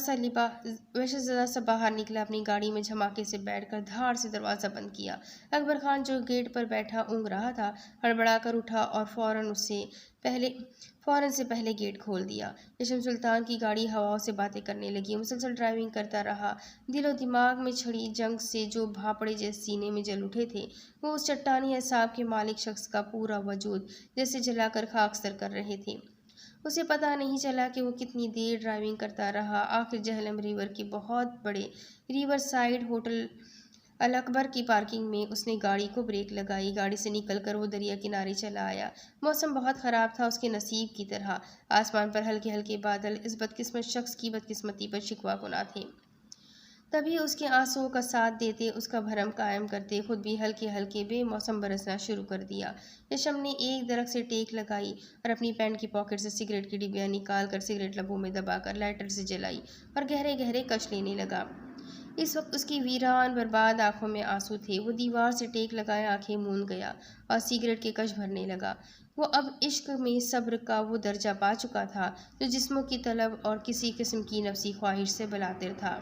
सा बाहर निकला, अपनी गाड़ी में झमाके से बैठकर धाड़ से दरवाज़ा बंद किया। अकबर खान, जो गेट पर बैठा ऊँग रहा था, हड़बड़ाकर उठा और फ़ौरन से पहले गेट खोल दिया। यशम सुल्तान की गाड़ी हवाओं से बातें करने लगी, मुसलसल ड्राइविंग करता रहा। दिलो दिमाग में छड़ी जंग से जो भापड़े जैसे सीने में जल उठे थे, वो उस चट्टानी एहसाब के मालिक शख्स का पूरा वजूद जैसे जलाकर खाकसर कर रहे थे। उसे पता नहीं चला कि वो कितनी देर ड्राइविंग करता रहा। आखिर जहलम रिवर के बहुत बड़े रिवर साइड होटल अल अकबर की पार्किंग में उसने गाड़ी को ब्रेक लगाई। गाड़ी से निकलकर वो दरिया किनारे चला आया। मौसम बहुत ख़राब था, उसके नसीब की तरह। आसमान पर हल्के हल्के बादल इस बदकिस्मत शख्स की बदकिस्मती पर शिकवा कुना थे। तभी उसके आंसुओं का साथ देते, उसका भरम कायम करते, खुद भी हल्के हल्के बेमौसम बरसना शुरू कर दिया। यशम ने एक दरख्त से टेक लगाई और अपनी पैंट की पॉकेट से सिगरेट की डिब्बियाँ निकाल कर सिगरेट लबों में दबाकर लाइटर से जलाई और गहरे गहरे कश लेने लगा। इस वक्त उसकी वीरान बर्बाद आंखों में आंसू थे। वो दीवार से टेक लगाए आंखें मूंद गया और सिगरेट के कश भरने लगा। वो अब इश्क में सब्र का वो दर्जा पा चुका था जो जिस्मों की तलब और किसी किस्म की नफसी ख्वाहिश से बलातिर था।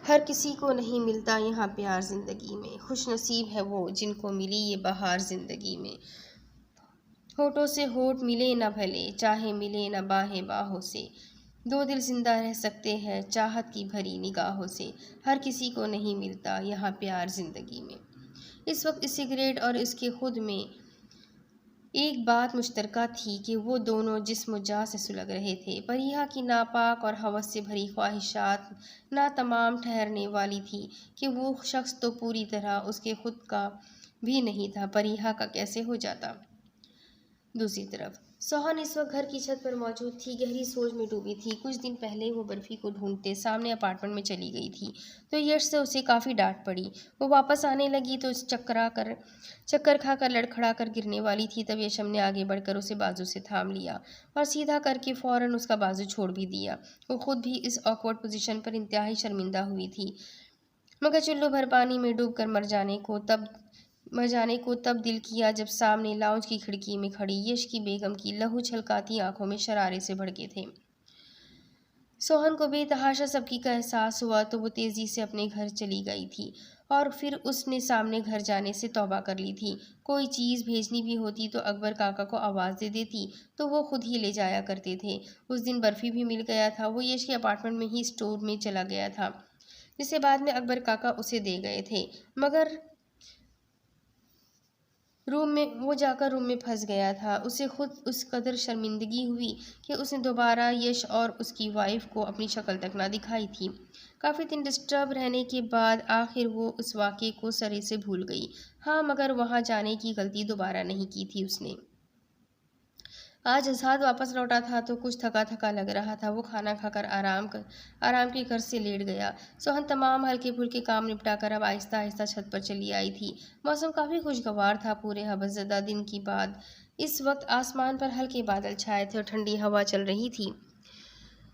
हर किसी को नहीं मिलता यहाँ प्यार ज़िंदगी में, खुश नसीब है वो जिनको मिली ये बहार ज़िंदगी में। होठों से होठ मिले न भले, चाहे मिले न बाहें बाहों से, दो दिल जिंदा रह सकते हैं चाहत की भरी निगाहों से। हर किसी को नहीं मिलता यहाँ प्यार ज़िंदगी में। इस वक्त इस सिगरेट और इसके खुद में एक बात मुश्तरका थी कि वो दोनों जिस्म जा से सुलग रहे थे। परिहा की नापाक और हवस से भरी ख्वाहिशात ना तमाम ठहरने वाली थी कि वो शख्स तो पूरी तरह उसके खुद का भी नहीं था, परिहा का कैसे हो जाता। दूसरी तरफ सोहन इस वक्त घर की छत पर मौजूद थी, गहरी सोच में डूबी थी। कुछ दिन पहले वो बर्फ़ी को ढूंढते सामने अपार्टमेंट में चली गई थी, तो यश से उसे काफ़ी डांट पड़ी। वो वापस आने लगी तो चक्कर खाकर लड़खड़ा कर गिरने वाली थी। तब यशम ने आगे बढ़कर उसे बाजू से थाम लिया और सीधा करके फ़ौरन उसका बाजू छोड़ भी दिया। वो खुद भी इस ऑकवर्ड पोजीशन पर इंतहाई शर्मिंदा हुई थी, मगर चुल्लू भर पानी में डूब कर मर जाने को तब दिल किया जब सामने लाउंज की खिड़की में खड़ी यश की बेगम की लहू छलकाती आंखों में शरारे से भड़के थे। सोहन को बेतहाशा सबकी का एहसास हुआ तो वो तेज़ी से अपने घर चली गई थी और फिर उसने सामने घर जाने से तौबा कर ली थी। कोई चीज़ भेजनी भी होती तो अकबर काका को आवाज़ दे देती, तो वो खुद ही ले जाया करते थे। उस दिन बर्फ़ी भी मिल गया था। वो यश के अपार्टमेंट में ही स्टोर में चला गया था, जिसे बाद में अकबर काका उसे दे गए थे, मगर वो जाकर रूम में फंस गया था। उसे खुद उस कदर शर्मिंदगी हुई कि उसने दोबारा यश और उसकी वाइफ को अपनी शक्ल तक ना दिखाई थी। काफ़ी दिन डिस्टर्ब रहने के बाद आखिर वो उस वाक़े को सरे से भूल गई। हाँ, मगर वहाँ जाने की गलती दोबारा नहीं की थी उसने। आज आज़ाद वापस लौटा था तो कुछ थका थका लग रहा था। वो खाना खाकर आराम के घर से लेट गया। सोहन तमाम हल्के फुल्के काम निपटा कर अब आहिस्ता आहिस्ता छत पर चली आई थी। मौसम काफ़ी खुशगवार था पूरे हवसज़दा दिन की बाद। इस वक्त आसमान पर हल्के बादल छाए थे और ठंडी हवा चल रही थी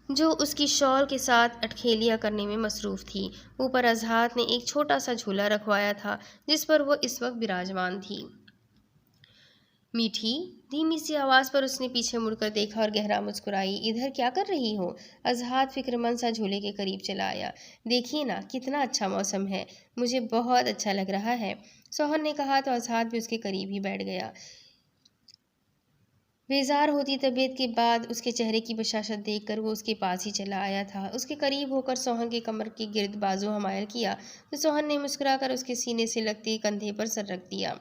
जो उसकी शॉल के साथ अटखेलियाँ करने में मसरूफ़ थी। ऊपर आज़ाद ने एक छोटा सा झूला रखवाया था जिस पर वो इस वक्त विराजमान थी। मीठी धीमी सी आवाज़ पर उसने पीछे मुड़कर देखा और गहरा मुस्कुराई। इधर क्या कर रही हो? आज़ाद फिक्रमंद सा झूले के करीब चला आया। देखिए ना, कितना अच्छा मौसम है, मुझे बहुत अच्छा लग रहा है, सोहन ने कहा तो आज़ाद भी उसके करीब ही बैठ गया। बेजार होती तबीयत के बाद उसके चेहरे की बशाशत देखकर वो उसके पास ही चला आया था। उसके करीब होकर सोहन के कमर के गिर्द बाजू हमायल किया तो सोहन ने मुस्कुराकर उसके सीने से लगते कंधे पर सर रख दिया।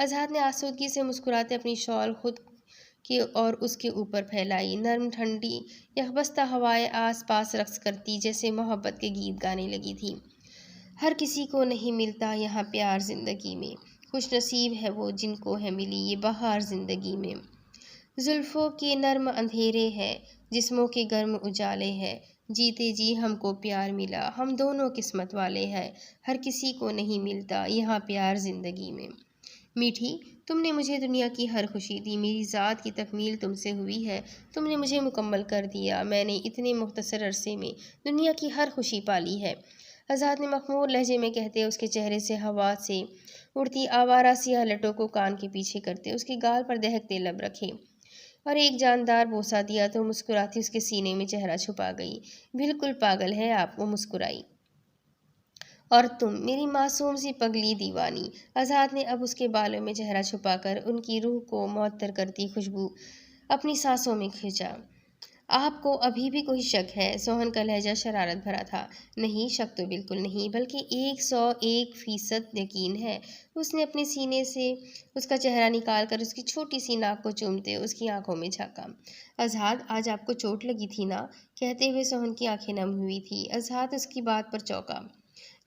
आज़ाद ने आसूदगी से मुस्कुराते अपनी शॉल खुद की और उसके ऊपर फैलाई। नर्म ठंडी यकबस्ता हवाएं आस पास रक्स करती जैसे मोहब्बत के गीत गाने लगी थी। हर किसी को नहीं मिलता यहाँ प्यार जिंदगी में, खुश नसीब है वो जिनको है मिली ये बहार जिंदगी में। जुल्फों के नर्म अंधेरे हैं, जिस्मों के गर्म उजाले हैं, जीते जी हमको प्यार मिला, हम दोनों किस्मत वाले हैं, हर किसी को नहीं मिलता यहाँ प्यार जिंदगी में। मीठी, तुमने मुझे दुनिया की हर खुशी दी, मेरी ज़ात की तकमील तुमसे हुई है, तुमने मुझे मुकम्मल कर दिया, मैंने इतने मुख्तसर अरसे में दुनिया की हर खुशी पाली है। आज़ाद ने मखमूर लहजे में कहते उसके चेहरे से हवा से उड़ती आवारा सियाह लटों को कान के पीछे करते उसके गाल पर दहकते लब रखे और एक जानदार बोसा दिया तो मुस्कुराती उसके सीने में चेहरा छुपा गई। बिल्कुल पागल है आप, वो मुस्कुराई। और तुम मेरी मासूम सी पगली दीवानी। आज़ाद ने अब उसके बालों में चेहरा छुपाकर उनकी रूह को मुअत्तर करती खुशबू अपनी सांसों में खींचा। आपको अभी भी कोई शक है? सोहन का लहजा शरारत भरा था। नहीं, शक तो बिल्कुल नहीं, बल्कि 101% यकीन है। उसने अपने सीने से उसका चेहरा निकाल कर उसकी छोटी सी नाक को चूमते उसकी आंखों में झांका। आज़ाद, आज आपको चोट लगी थी ना? कहते हुए सोहन की आंखें नम हुई थी। आज़ाद उसकी बात पर चौंका।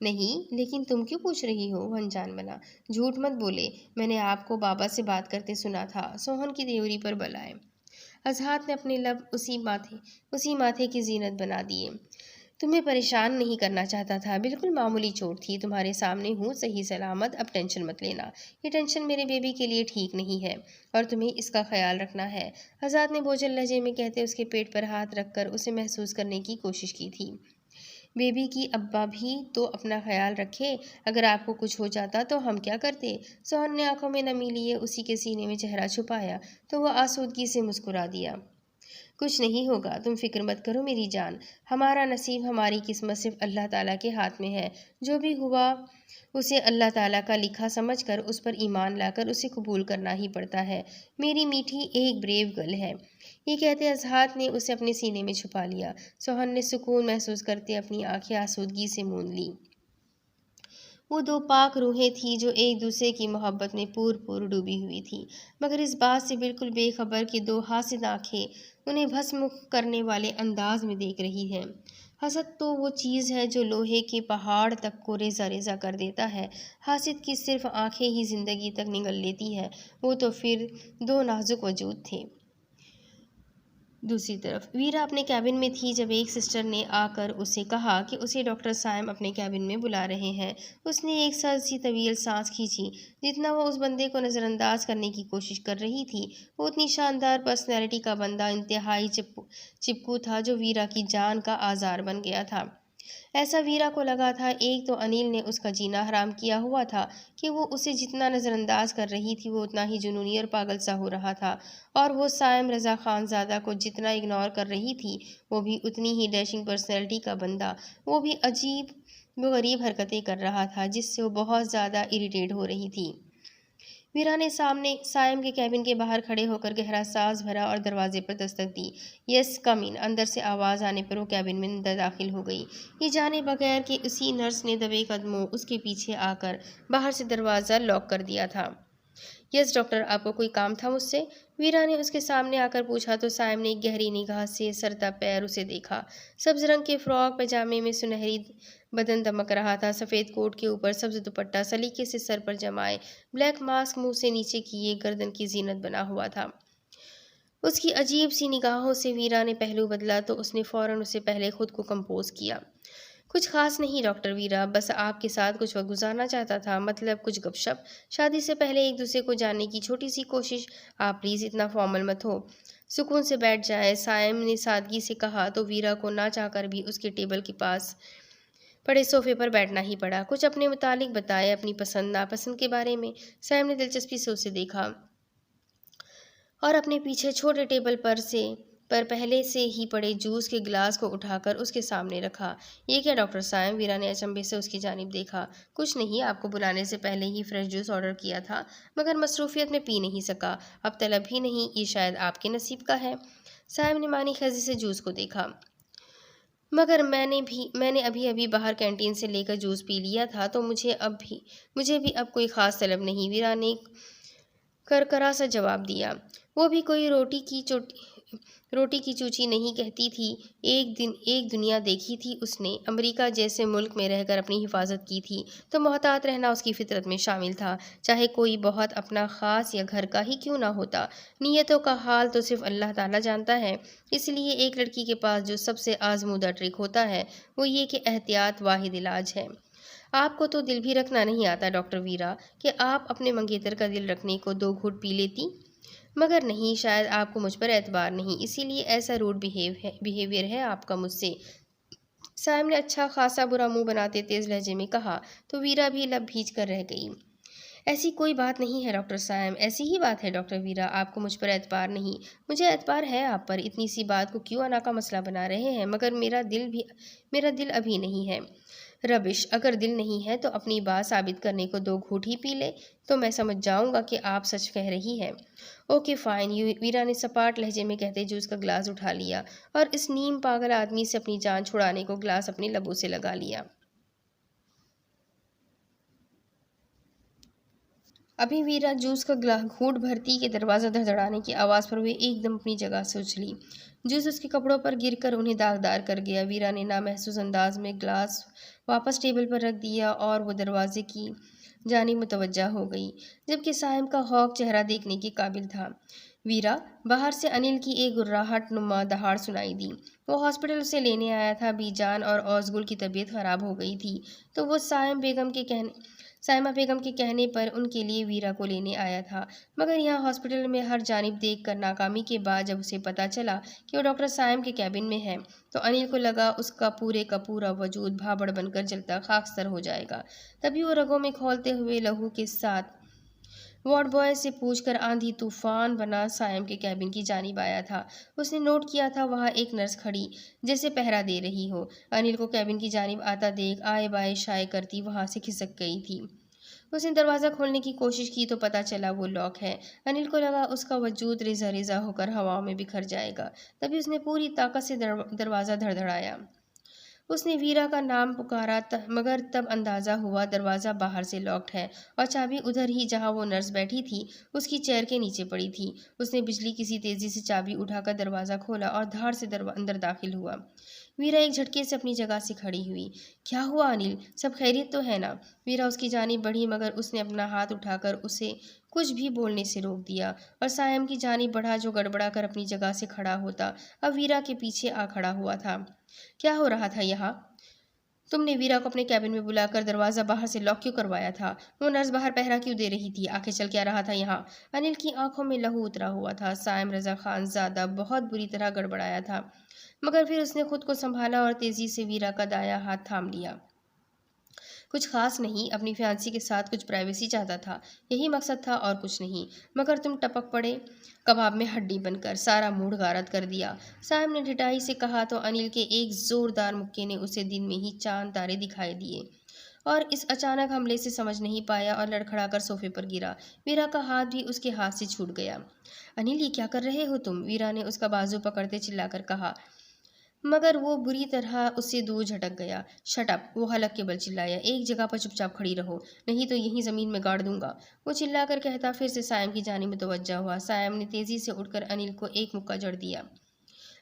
नहीं, लेकिन तुम क्यों पूछ रही हो? वो अनजान बना। झूठ मत बोले, मैंने आपको बाबा से बात करते सुना था। सोहन की देवरी पर बल आए। अजहात ने अपने लब उसी माथे की जीनत बना दिए। तुम्हें परेशान नहीं करना चाहता था, बिल्कुल मामूली चोट थी, तुम्हारे सामने हूँ सही सलामत, अब टेंशन मत लेना। ये टेंशन मेरे बेबी के लिए ठीक नहीं है और तुम्हें इसका ख्याल रखना है। आज़ाद ने बोझल लहजे में कहते उसके पेट पर हाथ रखकर उसे महसूस करने की कोशिश की थी। बेबी की अब्बा भी तो अपना ख्याल रखे, अगर आपको कुछ हो जाता तो हम क्या करते? सोहन ने आंखों में नमी लिए उसी के सीने में चेहरा छुपाया तो वह आसूदगी से मुस्कुरा दिया। कुछ नहीं होगा, तुम फिक्र मत करो मेरी जान। हमारा नसीब, हमारी किस्मत सिर्फ अल्लाह ताला के हाथ में है। जो भी हुआ उसे अल्लाह ताला का लिखा समझकर उस पर ईमान लाकर उसे कबूल करना ही पड़ता है। मेरी मीठी एक ब्रेव गर्ल है। ये कहते अजहात ने उसे अपने सीने में छुपा लिया। सोहन ने सुकून महसूस करते अपनी आंखें आसूदगी से मूंद ली। वो दो पाक रूहें थीं जो एक दूसरे की मोहब्बत में पूर डूबी हुई थी, मगर इस बात से बिल्कुल बेखबर कि दो हासिद आंखें उन्हें भस्म करने वाले अंदाज में देख रही हैं। हसद तो वो चीज़ है जो लोहे के पहाड़ तक को रेजा रेजा कर देता है। हासिद की सिर्फ आंखें ही जिंदगी तक निगल लेती है। वो तो फिर दो नाजुक वजूद थे। दूसरी तरफ वीरा अपने कैबिन में थी जब एक सिस्टर ने आकर उसे कहा कि उसे डॉक्टर साइम अपने कैबिन में बुला रहे हैं। उसने एक सा सी तवील सांस खींची। जितना वो उस बंदे को नज़रअंदाज करने की कोशिश कर रही थी, वो उतनी शानदार पर्सनैलिटी का बंदा इंतहाई चिपकू था जो वीरा की जान का आजार बन गया था। ऐसा वीरा को लगा था एक तो अनिल ने उसका जीना हराम किया हुआ था कि वो उसे जितना नज़रअंदाज कर रही थी वो उतना ही जुनूनी और पागल सा हो रहा था, और वो साइम रज़ा खानज़ादा को जितना इग्नोर कर रही थी वो भी उतनी ही डैशिंग पर्सनैलिटी का बंदा वो भी अजीब व गरीब हरकतें कर रहा था जिससे वो बहुत ज़्यादा इरिटेट हो रही थी। वीरा ने सामने सायम के कैबिन के बाहर खड़े होकर गहरा सांस भरा और दरवाजे पर दस्तक दी। यस कम इन। अंदर से आवाज़ आने पर वो कैबिन में अंदर दाखिल हो गई, ये जाने बगैर कि उसी नर्स ने दबे कदमों उसके पीछे आकर बाहर से दरवाज़ा लॉक कर दिया था। यस डॉक्टर, आपको कोई काम था मुझसे? वीरा ने उसके सामने आकर पूछा तो साइम ने एक गहरी निगाह से सरता पैर उसे देखा। सब्ज रंग के फ्रॉक पैजामे में सुनहरी बदन दमक रहा था। सफ़ेद कोट के ऊपर सब्ज दुपट्टा सलीके से सर पर जमाए, ब्लैक मास्क मुंह से नीचे किए गर्दन की जीनत बना हुआ था। उसकी अजीब सी निगाहों से वीरा ने पहलू बदला तो उसने फ़ौरन उससे पहले खुद को कंपोज किया। कुछ खास नहीं डॉक्टर वीरा, बस आपके साथ कुछ वक्त गुजारना चाहता था, मतलब कुछ गपशप, शादी से पहले एक दूसरे को जानने की छोटी सी कोशिश। आप प्लीज़ इतना फॉर्मल मत हो, सुकून से बैठ जाए, साइम ने सादगी से कहा तो वीरा को ना चाहकर भी उसके टेबल के पास पड़े सोफे पर बैठना ही पड़ा। कुछ अपने मुतालिक बताए, अपनी पसंद नापसंद के बारे में। साइम ने दिलचस्पी से उसे देखा और अपने पीछे छोटे टेबल पर से पर पहले से ही पड़े जूस के गिलास को उठाकर उसके सामने रखा। ये क्या डॉक्टर साहब? वीरा ने अचंभे से उसकी जानिब देखा। कुछ नहीं, आपको बुलाने से पहले ही फ्रेश जूस ऑर्डर किया था, मगर मसरूफियत में पी नहीं सका। अब तलब ही नहीं, ये शायद आपके नसीब का है। साहब ने मानी खजी से जूस को देखा। मगर मैंने अभी अभी बाहर कैंटीन से लेकर जूस पी लिया था, तो मुझे भी अब कोई ख़ास तलब नहीं, वीरा ने करकरा सा जवाब दिया। वो भी कोई रोटी की चूची नहीं कहती थी। एक दुनिया देखी थी उसने, अमेरिका जैसे मुल्क में रहकर अपनी हिफाजत की थी, तो मोहतात रहना उसकी फितरत में शामिल था, चाहे कोई बहुत अपना ख़ास या घर का ही क्यों ना होता। नीयतों का हाल तो सिर्फ अल्लाह ताला जानता है। इसलिए एक लड़की के पास जो सबसे आजमूदा ट्रिक होता है, वो ये कि एहतियात वाहिद इलाज है। आपको तो दिल भी रखना नहीं आता डॉक्टर वीरा, कि आप अपने मंगेतर का दिल रखने को 2 घूंट पी लेती। मगर नहीं, शायद आपको मुझ पर एतबार नहीं, इसीलिए ऐसा रूड बिहेवियर है आपका मुझसे। साइम ने अच्छा खासा बुरा मुंह बनाते तेज लहजे में कहा, तो वीरा भी लब भींच कर रह गई। ऐसी कोई बात नहीं है डॉक्टर साइम, ऐसी ही बात है डॉक्टर वीरा, आपको मुझ पर एतबार नहीं। मुझे एतबार है आप पर, इतनी सी बात को क्यों अना का मसला बना रहे हैं? मगर मेरा दिल अभी नहीं है। रबिश, अगर दिल नहीं है तो अपनी बात साबित करने को 2 घूंट ही पी ले, तो मैं समझ जाऊंगा कि आप सच कह रही हैं। ओके फाइन, वीरा ने सपाट लहजे में कहते जूस का गिलास उठा लिया और इस नीम पागल आदमी से अपनी जान छुड़ाने को गिलास अपने लबों से लगा लिया। अभी वीरा जूस का घूंट भरती के दरवाज़ा धड़धड़ाने की आवाज़ पर वे एकदम अपनी जगह से उछली। जूस उसके कपड़ों पर गिरकर उन्हें दागदार कर गया। वीरा ने नामहसूस अंदाज में ग्लास वापस टेबल पर रख दिया और वो दरवाजे की जानिब मुतवज्जा हो गई, जबकि साहिम का खौफ चेहरा देखने के काबिल था। वीरा, बाहर से अनिल की एक गुर्राहट नुमा दहाड़ सुनाई दी। वो हॉस्पिटल उसे लेने आया था। बीजान और औसगुल की तबीयत खराब हो गई थी, तो वो साइमा बेगम के कहने पर उनके लिए वीरा को लेने आया था। मगर यहाँ हॉस्पिटल में हर जानिब देख कर नाकामी के बाद जब उसे पता चला कि वो डॉक्टर साइम के कैबिन में है, तो अनिल को लगा उसका पूरे का पूरा वजूद भाबड़ बनकर जलता खाकसर हो जाएगा। तभी वो रगों में खौलते हुए लहू के साथ वार्ड बॉय से पूछकर आंधी तूफान बना साइम के कैबिन की जानिब आया था। उसने नोट किया था वहाँ एक नर्स खड़ी, जैसे पहरा दे रही हो। अनिल को कैबिन की जानिब आता देख आए बाए शाये करती वहाँ से खिसक गई थी। उसने दरवाज़ा खोलने की कोशिश की तो पता चला वो लॉक है। अनिल को लगा उसका वजूद रेजा रेजा होकर हवाओं में बिखर जाएगा। तभी उसने पूरी ताकत से दरवाज़ा धड़धड़ाया। उसने वीरा का नाम पुकारा, मगर तब अंदाज़ा हुआ दरवाज़ा बाहर से लॉक्ड है और चाबी उधर ही जहाँ वो नर्स बैठी थी उसकी चेयर के नीचे पड़ी थी। उसने बिजली किसी तेज़ी से चाबी उठाकर दरवाज़ा खोला और धाड़ से अंदर दाखिल हुआ। वीरा एक झटके से अपनी जगह से खड़ी हुई। क्या हुआ अनिल, सब खैरियत तो है ना? वीरा उसकी जानिब बढ़ी, मगर उसने अपना हाथ उठाकर उसे कुछ भी बोलने से रोक दिया और सायम की जानिब बढ़ा, जो गड़बड़ा कर अपनी जगह से खड़ा होता अब वीरा के पीछे आ खड़ा हुआ था। क्या हो रहा था यहाँ? तुमने वीरा को अपने कैबिन में बुलाकर दरवाज़ा बाहर से लॉक क्यों करवाया था? वो नर्स बाहर पहरा क्यों दे रही थी? आखिर चल क्या रहा था यहाँ? अनिल की आंखों में लहू उतरा हुआ था। साइम रजा खान ज़्यादा बहुत बुरी तरह गड़बड़ाया था, मगर फिर उसने खुद को संभाला और तेज़ी से वीरा का दाया हाथ थाम लिया। कुछ खास नहीं, अपनी फियांसी के साथ कुछ प्राइवेसी चाहता था, यही मकसद था और कुछ नहीं। मगर तुम टपक पड़े कबाब में हड्डी बनकर, सारा मूड गारत कर दिया। साहब ने ढिठाई से कहा तो अनिल के एक जोरदार मुक्के ने उसे दिन में ही चांद तारे दिखाई दिए और इस अचानक हमले से समझ नहीं पाया और लड़खड़ाकर सोफे पर गिरा। वीरा का हाथ भी उसके हाथ से छूट गया। अनिल, ये क्या कर रहे हो तुम? वीरा ने उसका बाजू पकड़ते चिल्लाकर कहा, मगर वो बुरी तरह उससे दूर झटक गया। शट अप, वो हलक के बल चिल्लाया, एक जगह पर चुपचाप खड़ी रहो, नहीं तो यहीं ज़मीन में गाड़ दूंगा। वो चिल्लाकर कहता फिर से सायम की जानिब मुतवज्जा हुआ। सायम ने तेज़ी से उठकर अनिल को एक मुक्का जड़ दिया,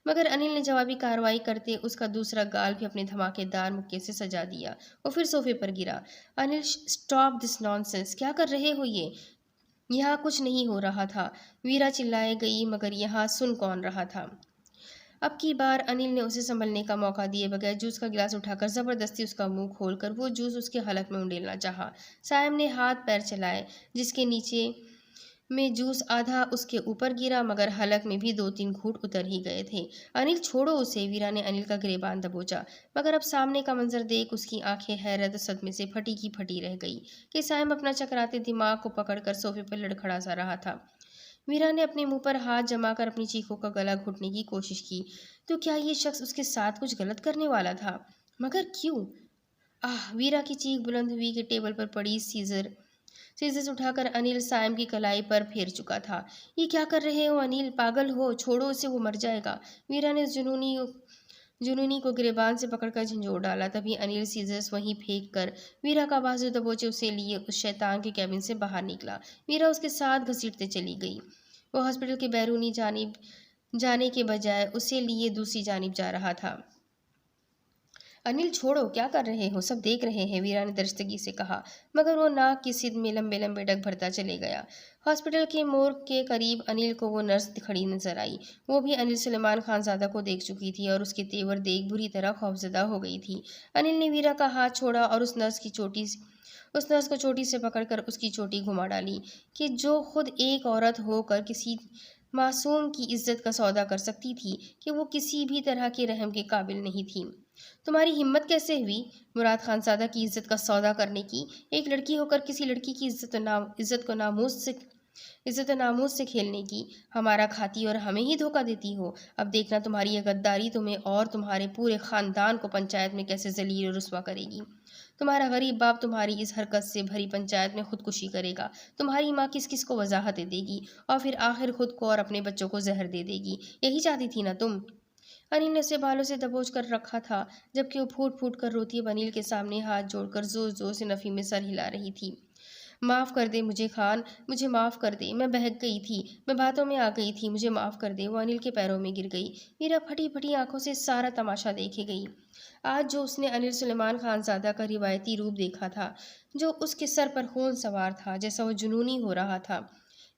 मगर अनिल ने जवाबी कार्रवाई करते उसका दूसरा गाल भी अपने धमाकेदार मुक्के से सजा दिया। वो फिर सोफे पर गिरा। अनिल, स्टॉप दिस नॉनसेंस, क्या कर रहे हो ये? यहाँ कुछ नहीं हो रहा था, वीरा चिल्लाए गई, मगर यहाँ सुन कौन रहा था? अब की बार अनिल ने उसे संभलने का मौका दिए बगैर जूस का गिलास उठाकर जबरदस्ती उसका मुंह खोलकर वो जूस उसके हलक में उंडेलना चाहा। सायम ने हाथ पैर चलाए, जिसके नीचे में जूस आधा उसके ऊपर गिरा, मगर हलक में भी 2-3 घूंट उतर ही गए थे। अनिल, छोड़ो उसे, वीरा ने अनिल का गिरेबान दबोचा, मगर अब सामने का मंजर देख उसकी आंखें हैरत और सदमे से फटी की फटी रह गई कि सायम अपना चकराते दिमाग को पकड़कर सोफे पर लड़खड़ा सा रहा था। वीरा ने अपने मुंह पर हाथ जमाकर अपनी चीखों का गला घोटने की कोशिश की। तो क्या ये शख्स उसके साथ कुछ गलत करने वाला था? मगर क्यों? आह! वीरा की चीख बुलंद हुई कि टेबल पर पड़ी सीजर्स उठाकर अनिल साइम की कलाई पर फेर चुका था। ये क्या कर रहे हो अनिल? पागल हो? छोड़ो उसे, वो मर जाएगा। वीरा ने जुनूनी को गिरेबान से पकड़कर झंझोड़ डाला। तभी अनिल सीजर्स वहीं फेंक कर वीरा का बाजू दबोचे उसे लिए उस शैतान के कैबिन से बाहर निकला। वीरा उसके साथ घसीटते चली गई। वो हॉस्पिटल के बैरूनी जानिब जाने के बजाय उसे लिए दूसरी जानिब जा रहा था। अनिल छोड़ो, क्या कर रहे हो? सब देख रहे हैं, वीरा ने दरस्तगी से कहा, मगर वो नाक की सिद में लंबे लंबे डग भरता चले गया। हॉस्पिटल के मोर्ग के करीब अनिल को वो नर्स खड़ी नजर आई। वो भी अनिल सुलेमान खानजादा को देख चुकी थी और उसके तेवर देख बुरी तरह खौफजदा हो गई थी। अनिल ने वीरा का हाथ छोड़ा और उस नर्स को चोटी से पकड़कर उसकी चोटी घुमा डाली कि जो खुद एक औरत होकर किसी मासूम की इज्जत का सौदा कर सकती थी, कि वो किसी भी तरह के रहम के काबिल नहीं थी। तुम्हारी हिम्मत कैसे हुई मुराद खानजादा की इज्जत का सौदा करने की? एक लड़की होकर किसी लड़की की इज्जत और नामूस से खेलने की। हमारा खाती और हमें ही धोखा देती हो। अब देखना तुम्हारी यह गद्दारी तुम्हें और तुम्हारे पूरे खानदान को पंचायत में कैसे जलील और रुस्वा करेगी। तुम्हारा गरीब बाप तुम्हारी इस हरकत से भरी पंचायत में खुदकुशी करेगा। तुम्हारी माँ किस किस को वजाहतें देगी और फिर आखिर खुद को और अपने बच्चों को जहर दे देगी। यही चाहती थी ना तुम? अनिल ने उसे बालों से दबोच कर रखा था, जबकि वो फूट फूट कर रोती अब अनिल के सामने हाथ जोड़कर जोर जोर से नफी में सर हिला रही थी। माफ़ कर दे मुझे खान, मुझे माफ़ कर दे, मैं बहक गई थी, मैं बातों में आ गई थी, मुझे माफ़ कर दे। वो अनिल के पैरों में गिर गई। मीरा फटी फटी आंखों से सारा तमाशा देखे गई। आज जो उसने अनिल सुलेमान खानजादा का रिवायती रूप देखा था, जो उसके सर पर खून सवार था, जैसा वो जुनूनी हो रहा था,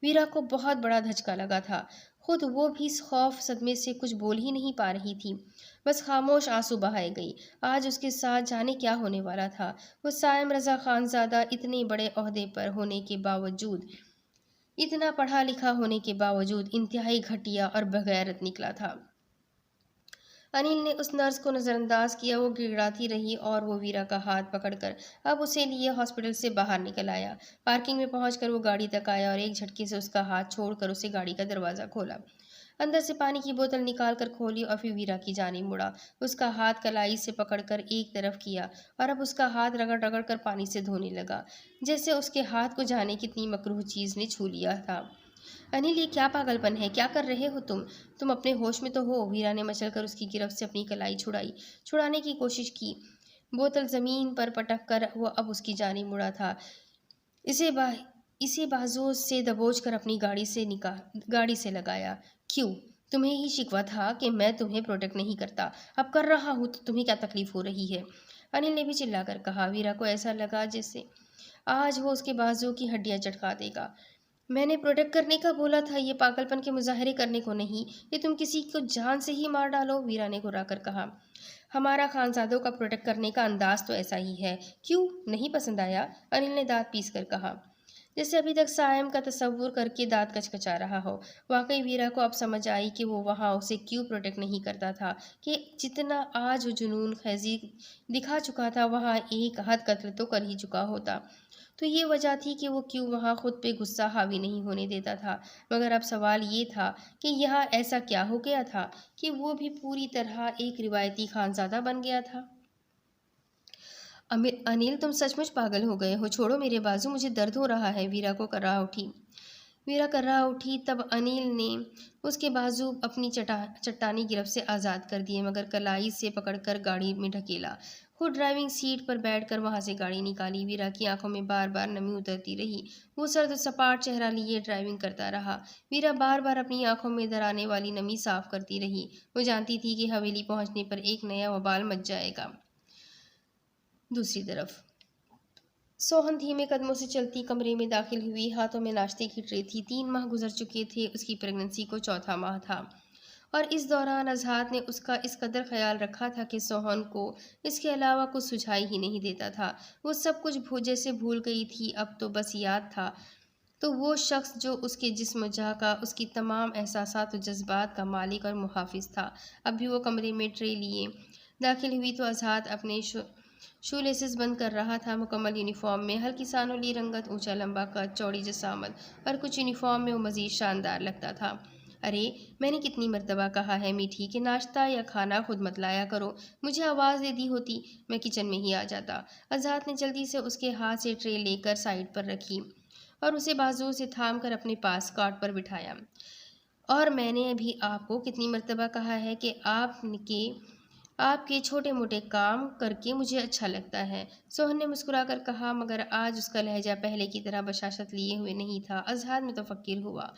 वीरा को बहुत बड़ा धचका लगा था। खुद वो भी इस खौफ सदमे से कुछ बोल ही नहीं पा रही थी, बस खामोश आंसू बहाए गई। आज उसके साथ जाने क्या होने वाला था। वो साइम रजा खानजादा इतने बड़े ओहदे पर होने के बावजूद, इतना पढ़ा लिखा होने के बावजूद इंतहाई घटिया और बगैरत निकला था। अनिल ने उस नर्स को नज़रअंदाज किया। वो गिड़गिड़ाती रही और वो वीरा का हाथ पकड़कर अब उसे लिए हॉस्पिटल से बाहर निकल आया। पार्किंग में पहुंचकर वो गाड़ी तक आया और एक झटके से उसका हाथ छोड़कर उसे गाड़ी का दरवाज़ा खोला। अंदर से पानी की बोतल निकाल कर खोली और फिर वीरा की जानिब मुड़ा। उसका हाथ कलाई से पकड़कर एक तरफ किया और अब उसका हाथ रगड़ रगड़ कर पानी से धोने लगा, जैसे उसके हाथ को जाने कितनी मकरूह चीज़ ने छू लिया था। अनिल, ये क्या पागलपन है? क्या कर रहे हो तुम अपने होश में तो हो? वीरा ने मचलकर उसकी गिरफ्त से अपनी कलाई छुड़ाने की कोशिश की। बोतल जमीन पर पटक कर वो अब उसकी जानिब मुड़ा था। इसे बा इसे बाजुओं से दबोच कर अपनी गाड़ी से लगाया। क्यों? तुम्हें ही शिकवा था कि मैं तुम्हें प्रोटेक्ट नहीं करता। अब कर रहा हूँ तो तुम्हें क्या तकलीफ हो रही है? अनिल ने भी चिल्लाकर कहा। वीरा को ऐसा लगा जैसे आज वो उसके बाजुओं की हड्डियां चटका देगा। मैंने प्रोटेक्ट करने का बोला था, ये पागलपन के मुजाहरे करने को नहीं। ये तुम किसी को जान से ही मार डालो, वीरा ने घुराकर कहा। हमारा खानजादों का प्रोटेक्ट करने का अंदाज तो ऐसा ही है। क्यों नहीं पसंद आया? अनिल ने दांत पीस कर कहा, जैसे अभी तक सायम का तस्वुर करके दांत कचकचा रहा हो। वाकई वीरा को अब समझ आई कि वो वहाँ उसे क्यों प्रोटेक्ट नहीं करता था, कि जितना आज वो जुनून खैजी दिखा चुका था, वहाँ एक हद कत्ल तो कर ही चुका होता। तो ये वजह थी कि वो क्यों वहाँ खुद पे गुस्सा हावी नहीं होने देता था। मगर अब सवाल ये था कि यहाँ ऐसा क्या हो गया था कि वो भी पूरी तरह एक रिवायती खानजादा बन गया था। अनिल, तुम सचमुच पागल हो गए हो। छोड़ो मेरे बाजू, मुझे दर्द हो रहा है, वीरा कर रहा उठी। तब अनिल ने उसके बाजू अपनी चट्टानी गिरफ्त से आज़ाद कर दिए, मगर कलाई से पकड़कर गाड़ी में ढकेला। खुद ड्राइविंग सीट पर बैठकर वहां से गाड़ी निकाली। वीरा की आंखों में बार बार नमी उतरती रही। वो सर्द सपाट चेहरा लिए ड्राइविंग करता रहा। वीरा बार बार अपनी आंखों में दराने वाली नमी साफ करती रही। वो जानती थी कि हवेली पहुंचने पर एक नया वबाल मच जाएगा। दूसरी तरफ सोहन धीमे कदमों से चलती कमरे में दाखिल हुई। हाथों में नाश्ते की ट्रे थी। 3 माह गुजर चुके थे। उसकी प्रेगनेंसी को चौथा माह था और इस दौरान अजहात ने उसका इस कदर ख्याल रखा था कि सोहन को इसके अलावा कुछ सुझाई ही नहीं देता था। वो सब कुछ जैसे भूल गई थी। अब तो बस याद था तो वो शख्स जो उसके जिस्म जहाँ का, उसकी तमाम एहसासात और जज्बात का मालिक और मुहाफिज था। अब भी वो कमरे में ट्रे लिए दाखिल हुई तो अजहात शू लेसेस बंद कर रहा था। मुकम्मल यूनिफॉर्म में, हल्की सानोली रंगत, ऊंचा लंबा कद, चौड़ी जसामत और कुछ यूनिफॉर्म में वो मज़ीद शानदार लगता था। अरे, मैंने कितनी मर्तबा कहा है मीठी कि नाश्ता या खाना खुद मत लाया करो। मुझे आवाज़ दे दी होती, मैं किचन में ही आ जाता। आज़ाद ने जल्दी से उसके हाथ से ट्रे लेकर साइड पर रखी और उसे बाजुओं से थाम कर अपने पास कॉट पर बिठाया। और मैंने भी आपको कितनी मर्तबा कहा है कि आपके छोटे मोटे काम करके मुझे अच्छा लगता है। सोहन ने मुस्कुराकर कहा, मगर आज उसका लहजा पहले की तरह बशाशत लिए हुए नहीं था। अजहार मुतफक्किर हुआ।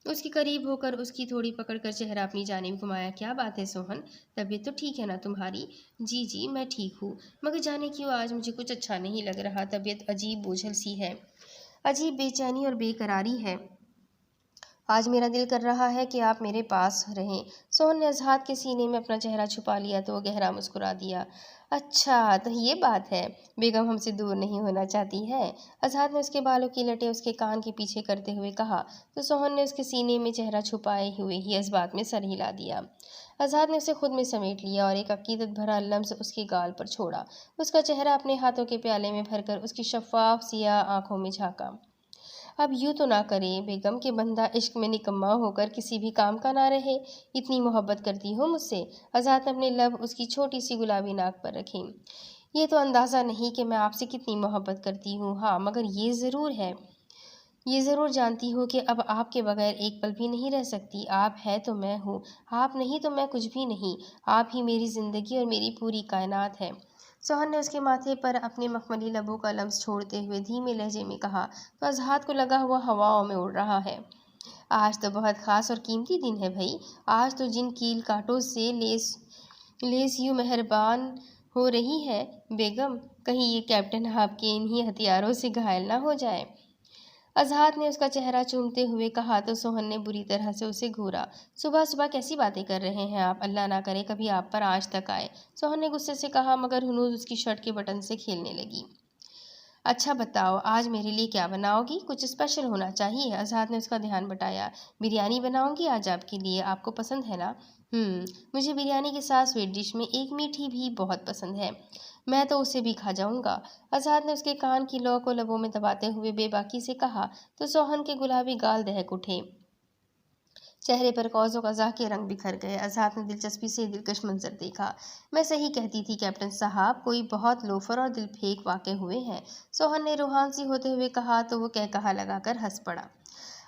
उसके करीब होकर उसकी थोड़ी पकड़कर चेहरा अपनी जानिब घुमाया। क्या बात है सोहन, तबीयत तो ठीक है ना तुम्हारी? जी जी, मैं ठीक हूँ, मगर जाने क्यों आज मुझे कुछ अच्छा नहीं लग रहा। तबीयत अजीब बोझल सी है, अजीब बेचैनी और बेकरारी है। आज मेरा दिल कर रहा है कि आप मेरे पास रहें। सोहन ने अजहार के सीने में अपना चेहरा छुपा लिया तो वो गहरा मुस्कुरा दिया। अच्छा, तो ये बात है, बेगम हमसे दूर नहीं होना चाहती है? अजहार ने उसके बालों की लटें उसके कान के पीछे करते हुए कहा तो सोहन ने उसके सीने में चेहरा छुपाए हुए ही इस बात में सर हिला दिया। अजहार ने उसे खुद में समेट लिया और एक अकीदत भरा लम्स उसके गाल पर छोड़ा। उसका चेहरा अपने हाथों के प्याले में भरकर उसकी शफाफ सियाह आंखों में झांका। अब यूँ तो ना करें बेगम कि बंदा इश्क में निकम्मा होकर किसी भी काम का ना रहे। इतनी मोहब्बत करती हो मुझसे? आज़ाद ने अपने लब उसकी छोटी सी गुलाबी नाक पर रखे। ये तो अंदाज़ा नहीं कि मैं आपसे कितनी मोहब्बत करती हूँ। हाँ, मगर ये ज़रूर जानती हूँ कि अब आपके बगैर एक पल भी नहीं रह सकती। आप है तो मैं हूँ, आप नहीं तो मैं कुछ भी नहीं। आप ही मेरी ज़िंदगी और मेरी पूरी कायनात है। सोहन ने उसके माथे पर अपने मखमली लबों का लम्स छोड़ते हुए धीमे लहजे में कहा तो अजहार को लगा हुआ हवाओं में उड़ रहा है। आज तो बहुत ख़ास और कीमती दिन है भई। आज तो जिन कील कांटों से लेस यूँ मेहरबान हो रही है बेगम, कहीं ये कैप्टन आपके इन्हीं हथियारों से घायल ना हो जाए। अजहार ने उसका चेहरा चूमते हुए कहा तो सोहन ने बुरी तरह से उसे घूरा। सुबह सुबह कैसी बातें कर रहे हैं आप? अल्लाह ना करे कभी आप पर आज तक आए। सोहन ने गुस्से से कहा, मगर हुनूर उसकी शर्ट के बटन से खेलने लगी। अच्छा बताओ, आज मेरे लिए क्या बनाओगी? कुछ स्पेशल होना चाहिए। आज़ाद ने उसका ध्यान बटाया। बिरयानी बनाऊंगी आज आपके लिए, आपको पसंद है ना? मुझे बिरयानी के साथ स्वीट डिश में एक मीठी भी बहुत पसंद है। मैं तो उसे भी खा जाऊंगा। आज़ाद ने उसके कान की लौ को लबों में दबाते हुए बेबाकी से कहा तो सोहन के गुलाबी गाल दहक उठे। चेहरे पर कौज़ क़ज़ा के रंग बिखर गए। आज़ाद ने दिलचस्पी से दिलकश मंजर देखा। मैं सही कहती थी कैप्टन साहब, कोई बहुत लोफर और दिलफेक वाक़े हुए हैं। सोहन ने रूहान सी होते हुए कहा तो वो कहकहा लगाकर हंस पड़ा।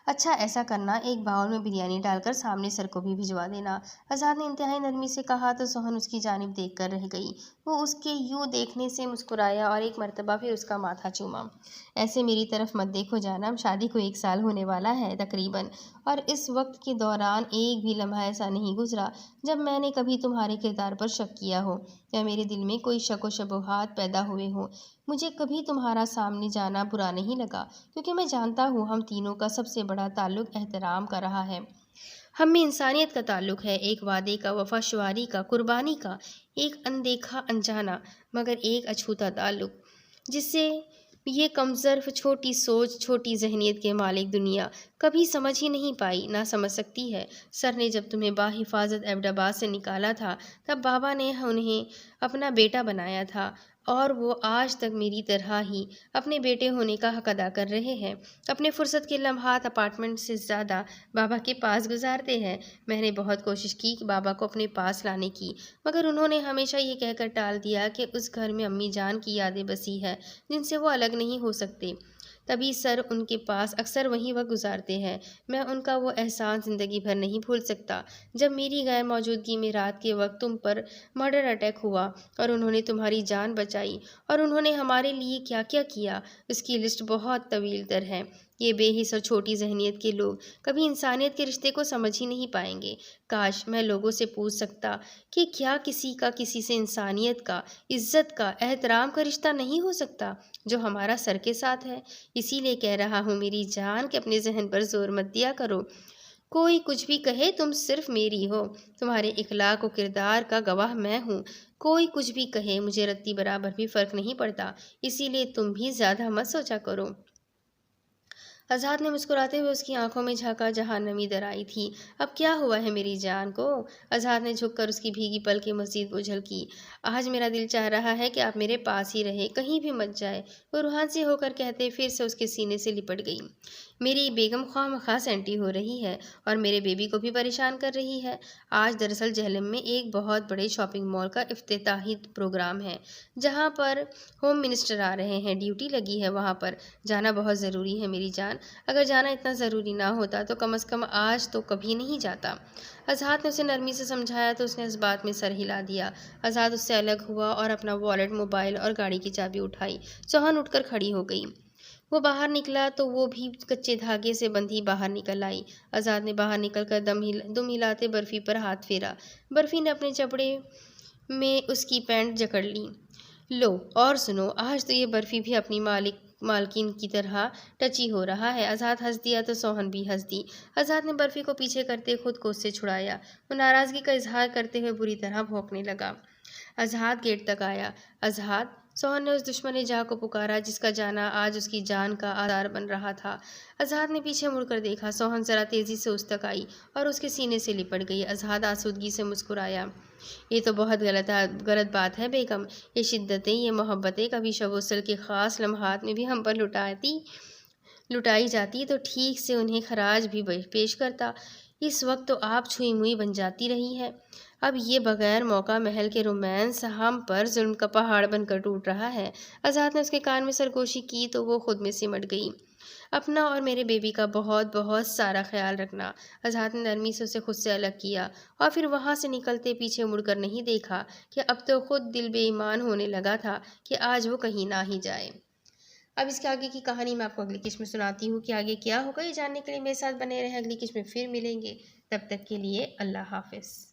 अच्छा, ऐसा करना, एक बाउल में बिरयानी डालकर सामने सर को भी भिजवा देना। आज़ाद ने इंतहाई नरमी से कहा तो सोहन उसकी जानिब देख कर रह गई। वो उसके यूँ देखने से मुस्कुराया और एक मर्तबा फिर उसका माथा चूमा। ऐसे मेरी तरफ मत देखो जानम, शादी को 1 साल होने वाला है तकरीबन, और इस वक्त के दौरान एक भी लम्हा ऐसा नहीं गुजरा जब मैंने कभी तुम्हारे किरदार पर शक किया हो या मेरे दिल में कोई शक व शुबहात पैदा हुए हों। मुझे कभी तुम्हारा सामने जाना बुरा नहीं लगा, क्योंकि मैं जानता हूँ हम तीनों का सबसे बड़ा ताल्लुक एहतराम का रहा है। हम में इंसानियत का ताल्लुक है, एक वादे का, वफाशुआरी का, कुर्बानी का, एक अनदेखा अनजाना मगर एक अछूता ताल्लुक, जिससे ये कमज़र्फ छोटी सोच, छोटी जहनीत के मालिक दुनिया कभी समझ ही नहीं पाई, ना समझ सकती है। सर ने जब तुम्हें बाहिफाजत एबटाबाद से निकाला था तब बाबा ने उन्हें अपना बेटा बनाया था, और वो आज तक मेरी तरह ही अपने बेटे होने का हक अदा कर रहे हैं। अपने फुर्सत के लम्हात अपार्टमेंट से ज़्यादा बाबा के पास गुजारते हैं। मैंने बहुत कोशिश की कि बाबा को अपने पास लाने की, मगर उन्होंने हमेशा ये कहकर टाल दिया कि उस घर में अम्मी जान की यादें बसी है जिनसे वो अलग नहीं हो सकते। तभी सर उनके पास अक्सर वहीं वक्त गुजारते हैं। मैं उनका वो एहसान ज़िंदगी भर नहीं भूल सकता। जब मेरी गैर मौजूदगी में रात के वक्त तुम पर मर्डर अटैक हुआ और उन्होंने तुम्हारी जान बचाई, और उन्होंने हमारे लिए क्या क्या किया, उसकी लिस्ट बहुत तवील तर है। ये बेहिस और छोटी जहनीत के लोग कभी इंसानियत के रिश्ते को समझ ही नहीं पाएंगे। काश मैं लोगों से पूछ सकता कि क्या किसी का किसी से इंसानियत का, इज्जत का, एहतराम का रिश्ता नहीं हो सकता जो हमारा सर के साथ है। इसीलिए कह रहा हूँ मेरी जान कि अपने जहन पर जोर मत दिया करो। कोई कुछ भी कहे, तुम सिर्फ मेरी हो। तुम्हारे इखलाक और किरदार का गवाह मैं हूँ। कोई कुछ भी कहे, मुझे रत्ती बराबर भी फ़र्क नहीं पड़ता। इसीलिए तुम भी ज़्यादा मत सोचा करो। आज़ाद ने मुस्कुराते हुए उसकी आंखों में झांका जहां नमी दर आई थी। अब क्या हुआ है मेरी जान को? आज़ाद ने झुककर उसकी भीगी पलकें मज़ीद उछल की। आज मेरा दिल चाह रहा है कि आप मेरे पास ही रहे, कहीं भी मत जाए, वो रूहान से होकर कहते फिर से उसके सीने से लिपट गई। मेरी बेगम ख्वामखा सेंटी हो रही है और मेरे बेबी को भी परेशान कर रही है। आज दरअसल जहलम में एक बहुत बड़े शॉपिंग मॉल का इफ्तिताही प्रोग्राम है, जहाँ पर होम मिनिस्टर आ रहे हैं, ड्यूटी लगी है वहाँ पर। जाना बहुत ज़रूरी है मेरी जान। अगर जाना इतना ज़रूरी ना होता तो कम से कम आज तो कभी नहीं जाता। आज़ाद ने उसे नरमी से समझाया तो उसने इस बात में सर हिला दिया। आज़ाद उससे अलग हुआ और अपना वॉलेट, मोबाइल और गाड़ी की चाबी उठाई। चौहान उठकर खड़ी हो गई। वो बाहर निकला तो वो भी कच्चे धागे से बंधी बाहर निकल आई। आज़ाद ने बाहर निकलकर दुम हिलाते बर्फ़ी पर हाथ फेरा। बर्फ़ी ने अपने जबड़े में उसकी पैंट जकड़ ली। लो और सुनो, आज तो ये बर्फ़ी भी अपनी मालकिन की तरह टची हो रहा है। आज़ाद हंस दिया तो सोहन भी हंस दी। आज़ाद ने बर्फ़ी को पीछे करते खुद को उससे छुड़ाया। वो नाराज़गी का इजहार करते हुए बुरी तरह भौंकने लगा। आज़ाद गेट तक आया। आज़ाद, सोहन ने उस दुश्मन जहाँ को पुकारा जिसका जाना आज उसकी जान का आधार बन रहा था। आज़ाद ने पीछे मुड़कर देखा। सोहन ज़रा तेज़ी से उस तक आई और उसके सीने से लिपट गई। आज़ाद आसूदगी से मुस्कुराया। ये तो बहुत गलत बात है बेगम। ये शिद्दतें, ये मोहब्बतें कभी शब-ओ-वसल के ख़ास लम्हात में भी हम पर लुटाई जाती तो ठीक से उन्हें खराज भी पेश करता। इस वक्त तो आप छुई मुई बन जाती रही है। अब ये बगैर मौका महल के रोमांस हम पर जुल्म का पहाड़ बनकर टूट रहा है। आज़ाद ने उसके कान में सरगोशी की तो वो खुद में सिमट गई। अपना और मेरे बेबी का बहुत बहुत सारा ख्याल रखना। आज़ाद ने नरमी से उसे खुद से अलग किया और फिर वहाँ से निकलते पीछे मुड़कर नहीं देखा कि अब तो खुद दिल बेईमान होने लगा था कि आज वो कहीं ना ही जाए। अब इसके आगे की कहानी मैं आपको अगली किस्त में सुनाती हूँ कि आगे क्या होगा। ये जानने के लिए मेरे साथ बने रहें। अगली किस्त में फिर मिलेंगे। तब तक के लिए अल्लाह हाफ़िज़।